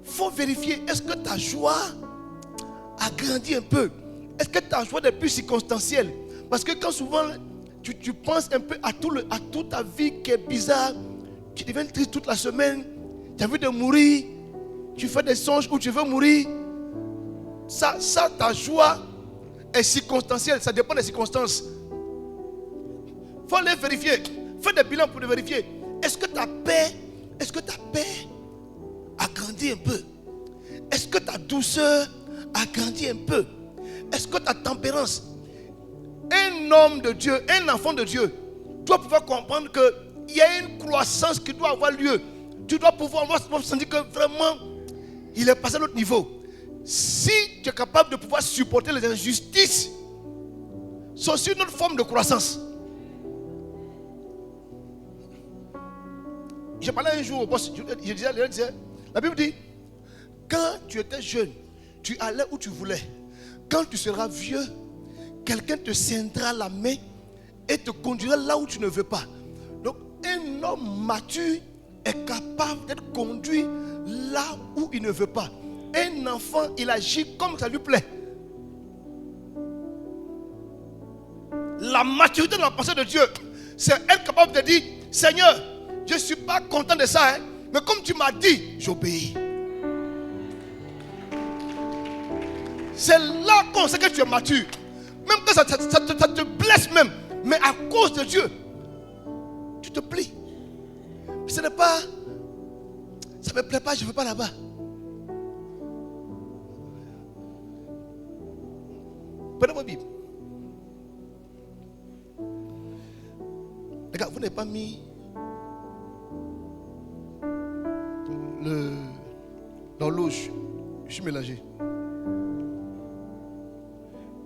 Il faut vérifier, est-ce que ta joie a grandi un peu? Est-ce que ta joie n'est plus circonstancielle? Parce que quand souvent tu penses un peu à toute ta vie qui est bizarre, tu deviens triste toute la semaine, tu as envie de mourir, tu fais des songes où tu veux mourir. Ça, ta joie est circonstancielle, ça dépend des circonstances. Il faut les vérifier. Fais des bilans pour les vérifier. Est-ce que ta paix a grandi un peu? Est-ce que ta douceur a grandi un peu? Est-ce que ta tempérance? Un homme de Dieu, un enfant de Dieu doit pouvoir comprendre qu'il y a une croissance qui doit avoir lieu. Tu dois pouvoir sentir que vraiment il est passé à l'autre niveau. Si tu es capable de pouvoir supporter les injustices, c'est aussi une autre forme de croissance. J'ai parlé un jour au boss, je disais, la Bible dit, quand tu étais jeune, tu allais où tu voulais. Quand tu seras vieux, quelqu'un te scindra la main et te conduira là où tu ne veux pas. Donc, un homme mature est capable d'être conduit là où il ne veut pas. Un enfant, il agit comme ça lui plaît. La maturité de la pensée de Dieu, c'est être capable de dire, Seigneur, je ne suis pas content de ça, hein, mais comme tu m'as dit, j'obéis. C'est là qu'on sait que tu es mature. Même que ça te blesse même, mais à cause de Dieu, tu te plies. Ce n'est pas, ça ne me plaît pas, je ne veux pas là-bas. Prenez vos Bibles. Les gars, vous n'avez pas mis l'horloge. Je suis mélangé.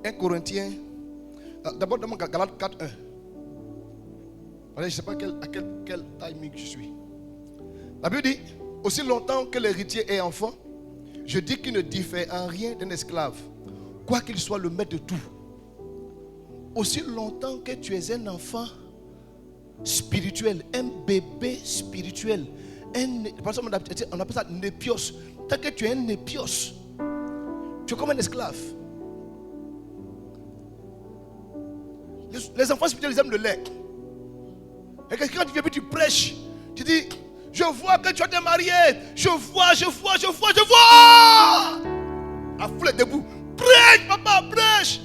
1 Corinthiens. D'abord, demande Galates 4:1. Je ne sais pas à quel timing je suis. La Bible dit, aussi longtemps que l'héritier est enfant, je dis qu'il ne diffère en rien d'un esclave, quoi qu'il soit le maître de tout. Aussi longtemps que tu es un enfant spirituel, un bébé spirituel, on appelle ça népios. Tant que tu es un népios, tu es comme un esclave. Les enfants spirituels, ils aiment le lait. Et quand tu viens, tu prêches, tu dis, Je vois que tu as été marié. Je vois. La foule est debout. Prêche, papa, prêche.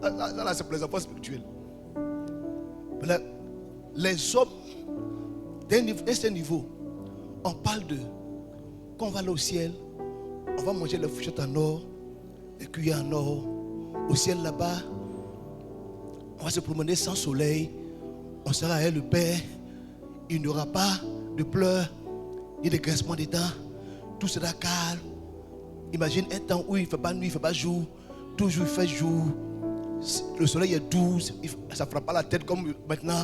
Là, c'est pour les enfants spirituels. Là, les hommes d'un certain niveau, on parle de quand on va aller au ciel, on va manger les fourchettes en or, les cuillères en or. Au ciel là-bas, on va se promener sans soleil. On sera avec le Père. Il n'y aura pas de pleurs, ni de grincements des dents. Tout sera calme. Imagine un temps où il ne fait pas nuit, il ne fait pas jour. Toujours il fait jour. Le soleil est doux, ça ne frappe pas la tête comme maintenant.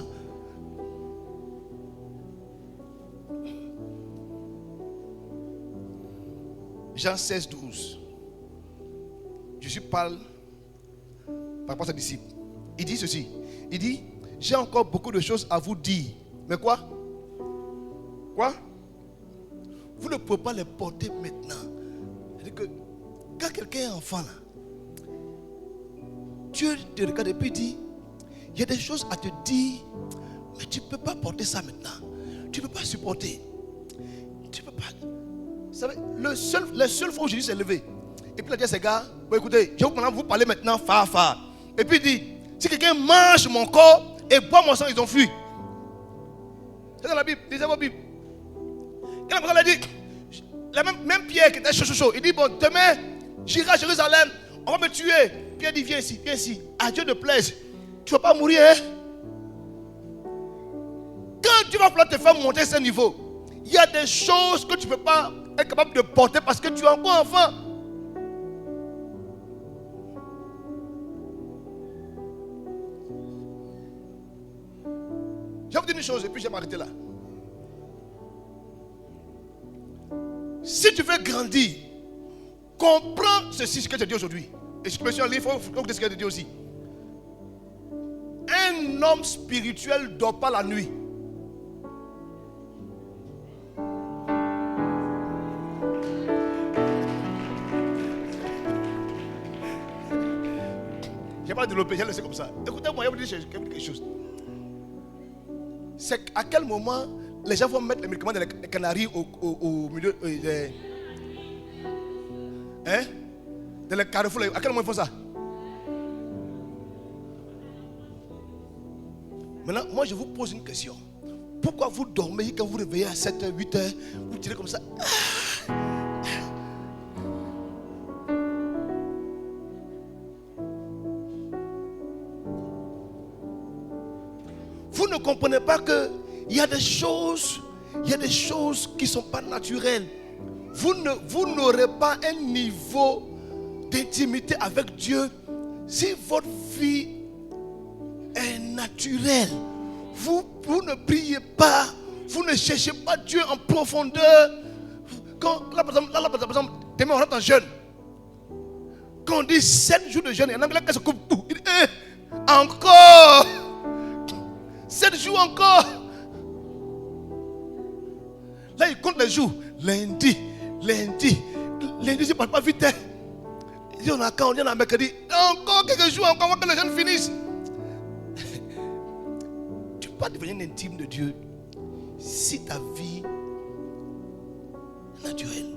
Jean 16, 12. Jésus parle par rapport à ses disciples. Il dit ceci. Il dit, j'ai encore beaucoup de choses à vous dire. Mais quoi? Quoi? Vous ne pouvez pas les porter maintenant. C'est-à-dire que quand quelqu'un est enfant là, Dieu te regarde et puis dit, il y a des choses à te dire, mais tu ne peux pas porter ça maintenant. Tu ne peux pas supporter. Tu ne peux pas. Vous savez, la seule fois où Jésus s'est levé, et puis il a dit à ces gars, bon, écoutez, je vais vous parler maintenant, phare. Et puis il dit, si quelqu'un mange mon corps et boit mon sang, ils ont fui. C'est dans la Bible, lisez vos Bibles. Quand la personne a dit, la même Pierre qui était chaud, il dit, bon, demain, j'irai à Jérusalem, on va me tuer. Pierre dit, viens ici, à Dieu ne plaise. Tu ne vas pas mourir, hein? Quand tu vas vouloir te faire monter à ce niveau, il y a des choses que tu ne peux pas être capable de porter parce que tu es encore enfant. Je vais vous dire une chose et puis je vais m'arrêter là. Si tu veux grandir, comprends ceci, ce que je te dis aujourd'hui. Et si tu me suis en livre, il faut que ce que je te dis aussi. Un homme spirituel ne dort pas la nuit. Je ne vais pas développer, je vais laisser comme ça. Écoutez-moi, je vais vous dire quelque chose. C'est à quel moment les gens vont mettre les médicaments dans les canaries au milieu dans les carrefours. À quel moment ils font ça? Maintenant, moi je vous pose une question. Pourquoi vous dormez quand vous réveillez à 7h, 8h, vous tirez comme ça? Vous ne comprenez pas que il y a des choses qui ne sont pas naturelles. Vous n'aurez pas un niveau d'intimité avec Dieu si votre vie est naturelle. Vous ne priez pas, vous ne cherchez pas Dieu en profondeur. Là, par exemple, demain on rentre en jeûne. Quand on dit 7 jours de jeûne, il y en a qui se coupe tout. Il dit, encore 7 jours encore. Là, il compte les jours. Lundi, je ne parle pas vite. Il dit, on a quand, on dit, on a mercredi. Encore quelques jours, encore avant que les jeunes finissent. Tu ne peux pas devenir intime de Dieu si ta vie est naturelle.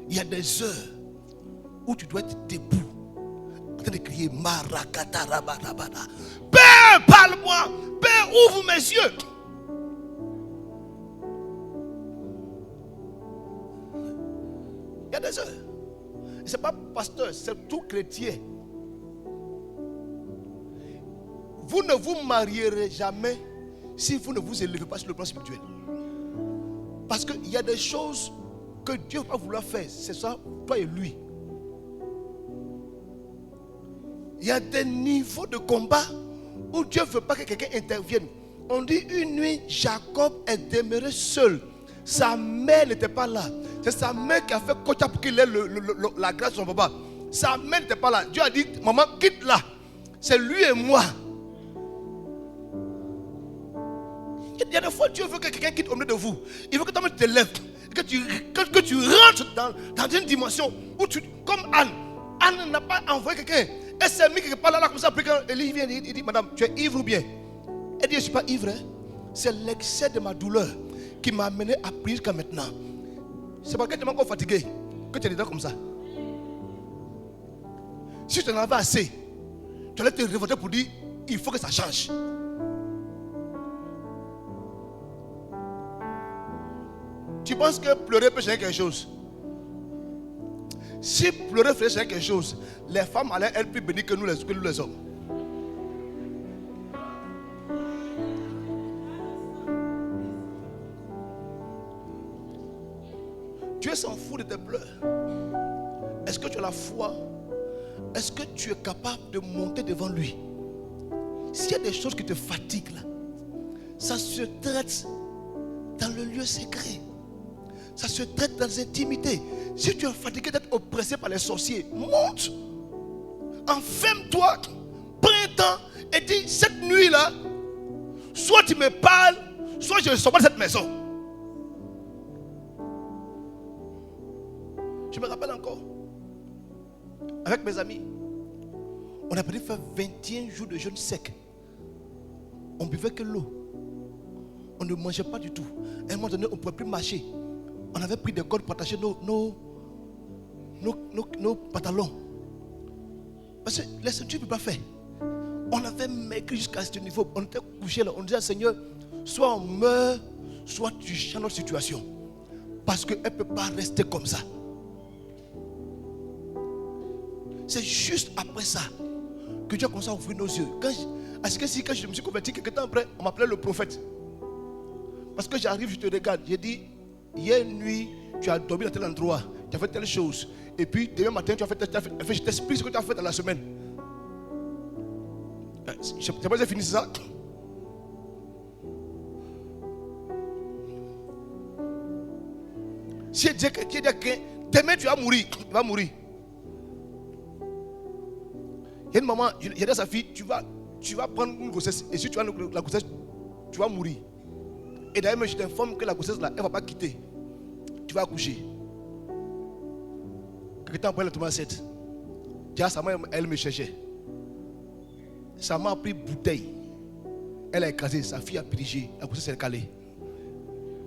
Il y a des heures où tu dois être debout en train de crier Marakata Rabarabada. Père, parle-moi. Père, ouvre mes yeux. Il y a des heures. Ce n'est pas pasteur, c'est tout chrétien. Vous ne vous marierez jamais si vous ne vous élevez pas sur le plan spirituel. Parce qu'il y a des choses que Dieu va vouloir faire. C'est ça, toi et lui. Il y a des niveaux de combat où Dieu ne veut pas que quelqu'un intervienne. On dit une nuit, Jacob est demeuré seul. Sa mère n'était pas là. C'est sa mère qui a fait Kocha pour qu'il ait la grâce de son papa. Sa mère n'était pas là. Dieu a dit, maman, quitte là. C'est lui et moi. Il y a des fois, Dieu veut que quelqu'un quitte au milieu de vous. Il veut que toi tu te lèves. Que tu rentres dans une dimension où tu, comme Anne. Anne n'a pas envoyé quelqu'un. Elle s'est mise quelque part là, comme ça. Après, quand Élie vient, il dit, madame, tu es ivre ou bien? Elle dit, je ne suis pas ivre. Hein. C'est l'excès de ma douleur qui m'a amené à prier jusqu'à maintenant. C'est parce que tu es encore fatigué que tu es dedans comme ça. Si tu en avais assez, tu allais te révolter pour dire, il faut que ça change. Tu penses que pleurer peut changer quelque chose? Si pleurer faisait changer quelque chose, les femmes allaient être plus bénies que nous les hommes. Dieu s'en fout de tes pleurs. Est-ce que tu as la foi? Est-ce que tu es capable de monter devant lui? S'il y a des choses qui te fatiguent là, ça se traite dans le lieu secret. Ça se traite dans les intimités. Si tu es fatigué d'être oppressé par les sorciers, monte. Enferme-toi. Prends un temps et dis, cette nuit-là, soit tu me parles, soit je ne sors pas de cette maison. Je me rappelle encore, avec mes amis, on a pris faire 21 jours de jeûne sec. On buvait que l'eau. On ne mangeait pas du tout. À un moment donné, on ne pouvait plus marcher. On avait pris des cordes pour attacher nos pantalons. Parce que les ceintures ne peuvent pas faire. On avait maigri jusqu'à ce niveau. On était couché là. On disait, Seigneur, soit on meurt, soit tu changes notre situation. Parce qu'elle ne peut pas rester comme ça. C'est juste après ça que Dieu a commencé à ouvrir nos yeux. Quand je me suis converti, quelques temps après, on m'appelait le prophète. Parce que j'arrive, je te regarde. J'ai dit, hier nuit, tu as dormi dans tel endroit, tu as fait telle chose. Et puis, demain matin, tu as fait. Je t'explique ce que tu as fait dans la semaine. Je sais pas si j'ai fini ça. Si Dieu dit que demain tu vas mourir, il va mourir. Il y a une maman, il y a sa fille, tu vas prendre une grossesse. Et si tu as la grossesse, tu vas mourir. Et d'ailleurs, je t'informe que la grossesse là, elle ne va pas quitter. Tu vas accoucher. Quelque temps après, elle est tombée enceinte. Déjà, sa mère, elle me cherchait. Sa mère a pris bouteille. Elle a écrasé, sa fille a pirigé. La grossesse est calée.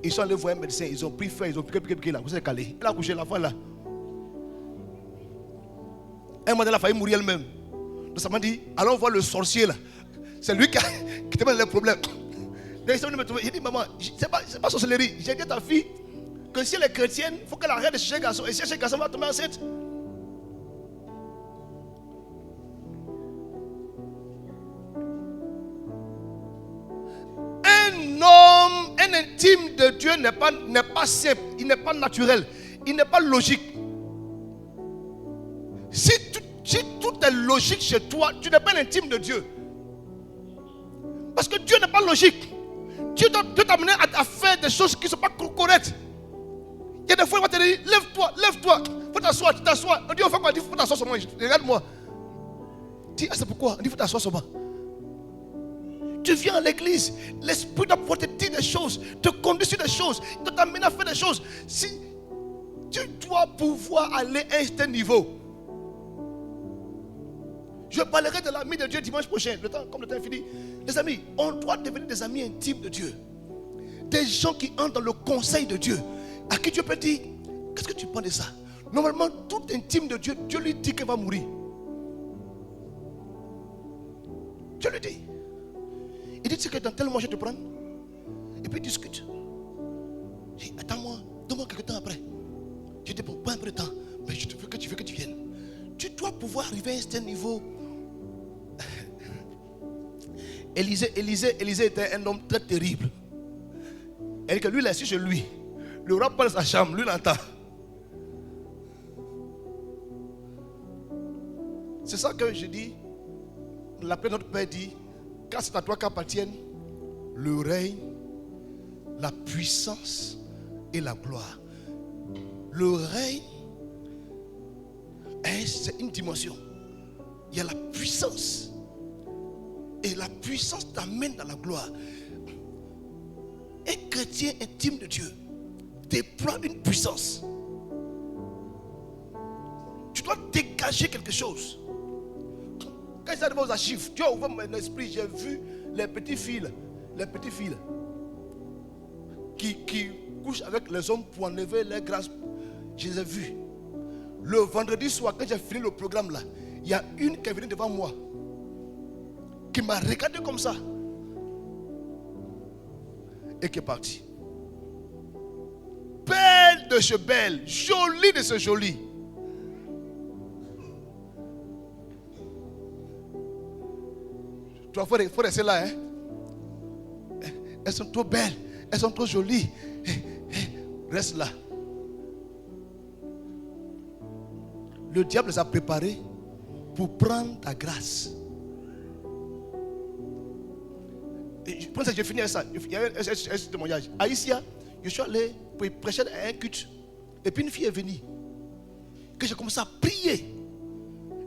Ils sont allés voir un médecin, ils ont pris feu, ils ont piqué, la grossesse est calée. Elle a accouché, l'enfant là. Un moment, elle a failli mourir elle-même. Donc ça m'a dit, allons voir le sorcier là. C'est lui qui te met les problèmes. J'ai dit, maman, c'est pas sorcellerie. J'ai dit à ta fille que si elle est chrétienne, il faut qu'elle arrête de chercher un garçon. Et si elle cherche un garçon, elle va tomber enceinte. Un homme, un intime de Dieu n'est pas simple, il n'est pas naturel, il n'est pas logique. Si tout est logique chez toi, tu n'es pas l'intime de Dieu. Parce que Dieu n'est pas logique. Dieu t'a amené à faire des choses qui ne sont pas correctes. Il y a des fois, il va te dire, lève-toi. Il faut t'asseoir, tu t'assois. On dit, on fait quoi? Il faut t'asseoir sur moi. Regarde-moi. Dis, c'est pourquoi? On dit, il faut t'asseoir sur moi. Tu viens à l'église, l'esprit doit pouvoir te dire des choses, te conduire sur des choses, te t'amener à faire des choses. Si tu dois pouvoir aller à un certain niveau. Je parlerai de l'ami de Dieu dimanche prochain, comme le temps est fini. Les amis, on doit devenir des amis intimes de Dieu. Des gens qui entrent dans le conseil de Dieu. À qui Dieu peut dire, qu'est-ce que tu penses de ça? Normalement, tout intime de Dieu, Dieu lui dit qu'elle va mourir. Dieu lui dit. Il dit, c'est que dans tel mois je te prends. Et puis il discute. Je dis, attends-moi, donne-moi quelques temps après. Je dis, bon, pas un peu de temps. Mais je veux que tu viennes. Tu dois pouvoir arriver à un certain niveau. Élisée était un homme très terrible. Et que lui, il est assis chez lui. Le roi parle dans sa chambre, lui l'entend. C'est ça que je dis. L'appel de notre Père dit, car c'est à toi qu'appartiennent le règne, la puissance et la gloire. Le règne, c'est une dimension. Il y a la puissance. Et la puissance t'amène dans la gloire. Un chrétien intime de Dieu déploie une puissance. Tu dois dégager quelque chose. quand ils arrivent aux archives, Dieu a ouvert mon esprit, j'ai vu les petits fils qui couchent avec les hommes pour enlever les grâces. Je les ai vus. Le vendredi soir, quand j'ai fini le programme là, il y a une qui est venue devant moi, qui m'a regardé comme ça et qui est partie. Belle de ce belle, jolie de ce joli. Il faut rester là. Hein? Elles sont trop belles, elles sont trop jolies. Reste là. Le diable les a préparés pour prendre ta grâce. Et je pense que j'ai fini avec ça. Il y a un témoignage. À Isia, je suis allé pour prêcher à un culte. Et puis une fille est venue. Que j'ai commencé à prier.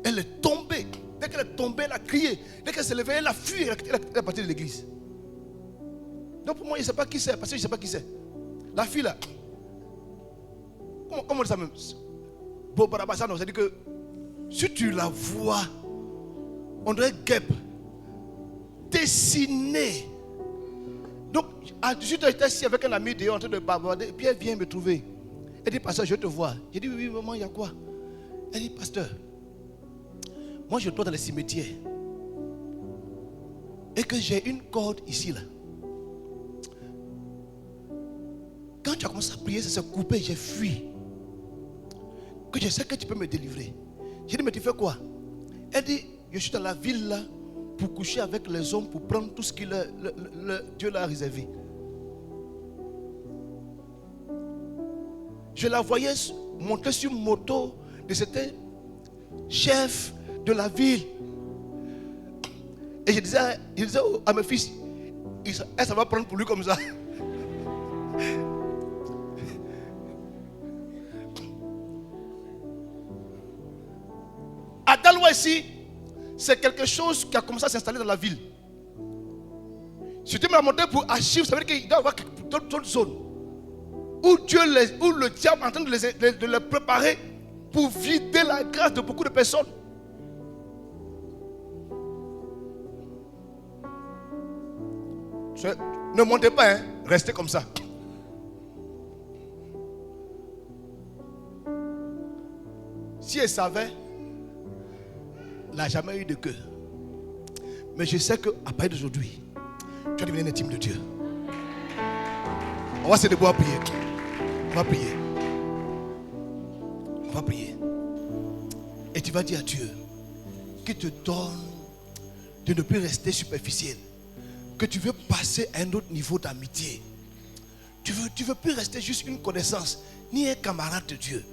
Elle est tombée. Dès qu'elle est tombée, elle a crié. Dès qu'elle s'est levée, elle a fui. Elle est partie de l'église. Donc pour moi, je ne sais pas qui c'est. Parce que je ne sais pas qui c'est. La fille là. Comment on dit ça même? C'est-à-dire que si tu la vois, on dirait guêpe dessinée. Donc, j'étais assis avec un ami dehors en train de bavarder. Et puis elle vient me trouver. Elle dit, pasteur, je te vois. J'ai dit, oui, maman, il y a quoi? Elle dit, pasteur, moi je dois dans les cimetières. Et que j'ai une corde ici là. Quand tu as commencé à prier, ça s'est coupé, j'ai fui. Que je sais que tu peux me délivrer. J'ai dit, mais tu fais quoi? Elle dit, je suis dans la ville là pour coucher avec les hommes, pour prendre tout ce que Dieu leur a réservé. Je la voyais monter sur une moto de cet chef de la ville. Et je disais à mes fils, elle ça va prendre pour lui comme ça. À Daloa ici, c'est quelque chose qui a commencé à s'installer dans la ville. Si tu me l'as monté pour archives, ça veut dire qu'il doit y avoir d'autres zones où le diable est en train de les préparer pour vider la grâce de beaucoup de personnes. Ne montez pas, hein, restez comme ça. Si elle savait, elle n'a jamais eu de cœur. Mais je sais qu'à partir d'aujourd'hui, tu vas devenir intime de Dieu. On va se debout à prier. On va prier. On va prier. Et tu vas dire à Dieu qu'il te donne de ne plus rester superficiel. Que tu veux passer à un autre niveau d'amitié. Tu veux plus rester juste une connaissance, ni un camarade de Dieu.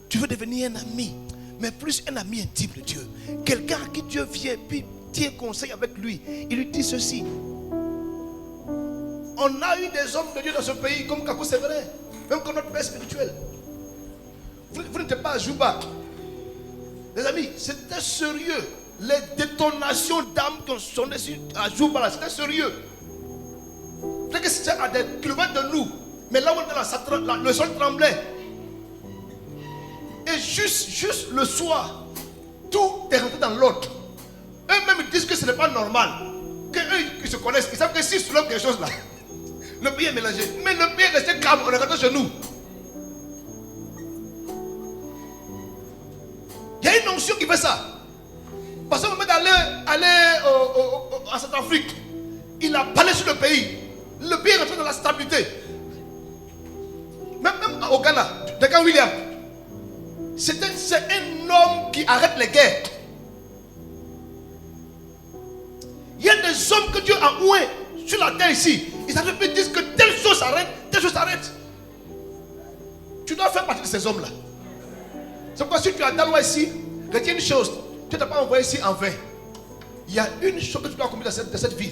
Tu veux devenir un ami, mais plus un ami intime de Dieu. Quelqu'un à qui Dieu vient, puis tient conseil avec lui. Il lui dit ceci. On a eu des hommes de Dieu dans ce pays, comme Kakou, c'est vrai. Même comme notre père spirituel. Vous n'êtes pas à Juba. Les amis, c'était sérieux. Les détonations d'âmes qui ont sonné à Juba, c'était sérieux. Peut-être que c'était à des kilomètres de nous. Mais là où on est là, le sol tremblait. Et juste le soir, tout est rentré dans l'ordre. Eux-mêmes ils disent que ce n'est pas normal. Qu'eux ils se connaissent, ils savent que s'ils soulèvent quelque chose là, le pays est mélangé. Mais le pays est resté calme, on est rentré chez nous. Il y a une onction qui fait ça. Parce que le moment d'aller en Centrafrique, il a parlé sur le pays. Le pays est rentré dans la stabilité. Même au Ghana, Duncan Williams, c'est un homme qui arrête les guerres. Il y a des hommes que Dieu a oués sur la terre ici. Ils arrivent et disent que telle chose s'arrête, telle chose s'arrête. Tu dois faire partie de ces hommes-là. C'est pourquoi si tu as Daloa ici, retiens une chose. Tu ne t'as pas envoyé ici en vain. Il y a une chose que tu dois accomplir dans cette ville.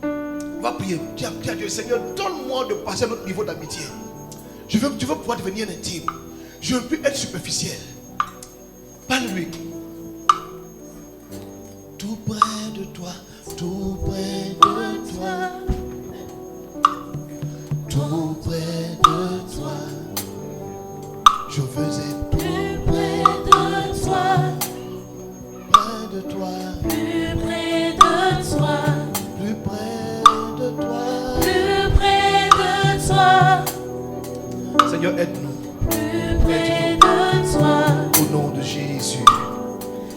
On va prier. Dis à Dieu, Seigneur, donne-moi de passer à notre niveau d'amitié. Tu veux pouvoir devenir intime. Je ne veux plus être superficiel. Parle-lui. Tout près de toi, tout près de toi, tout près de toi. Je veux être Plus près de toi, près de toi, plus près de toi, plus près de toi. plus près de toi, Seigneur, aide-nous plus près de toi, au nom de Jésus.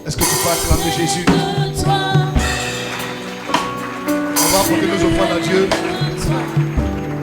Est-ce que tu peux acclamer Jésus? de toi, On va apporter nos offrandes à Dieu. de toi.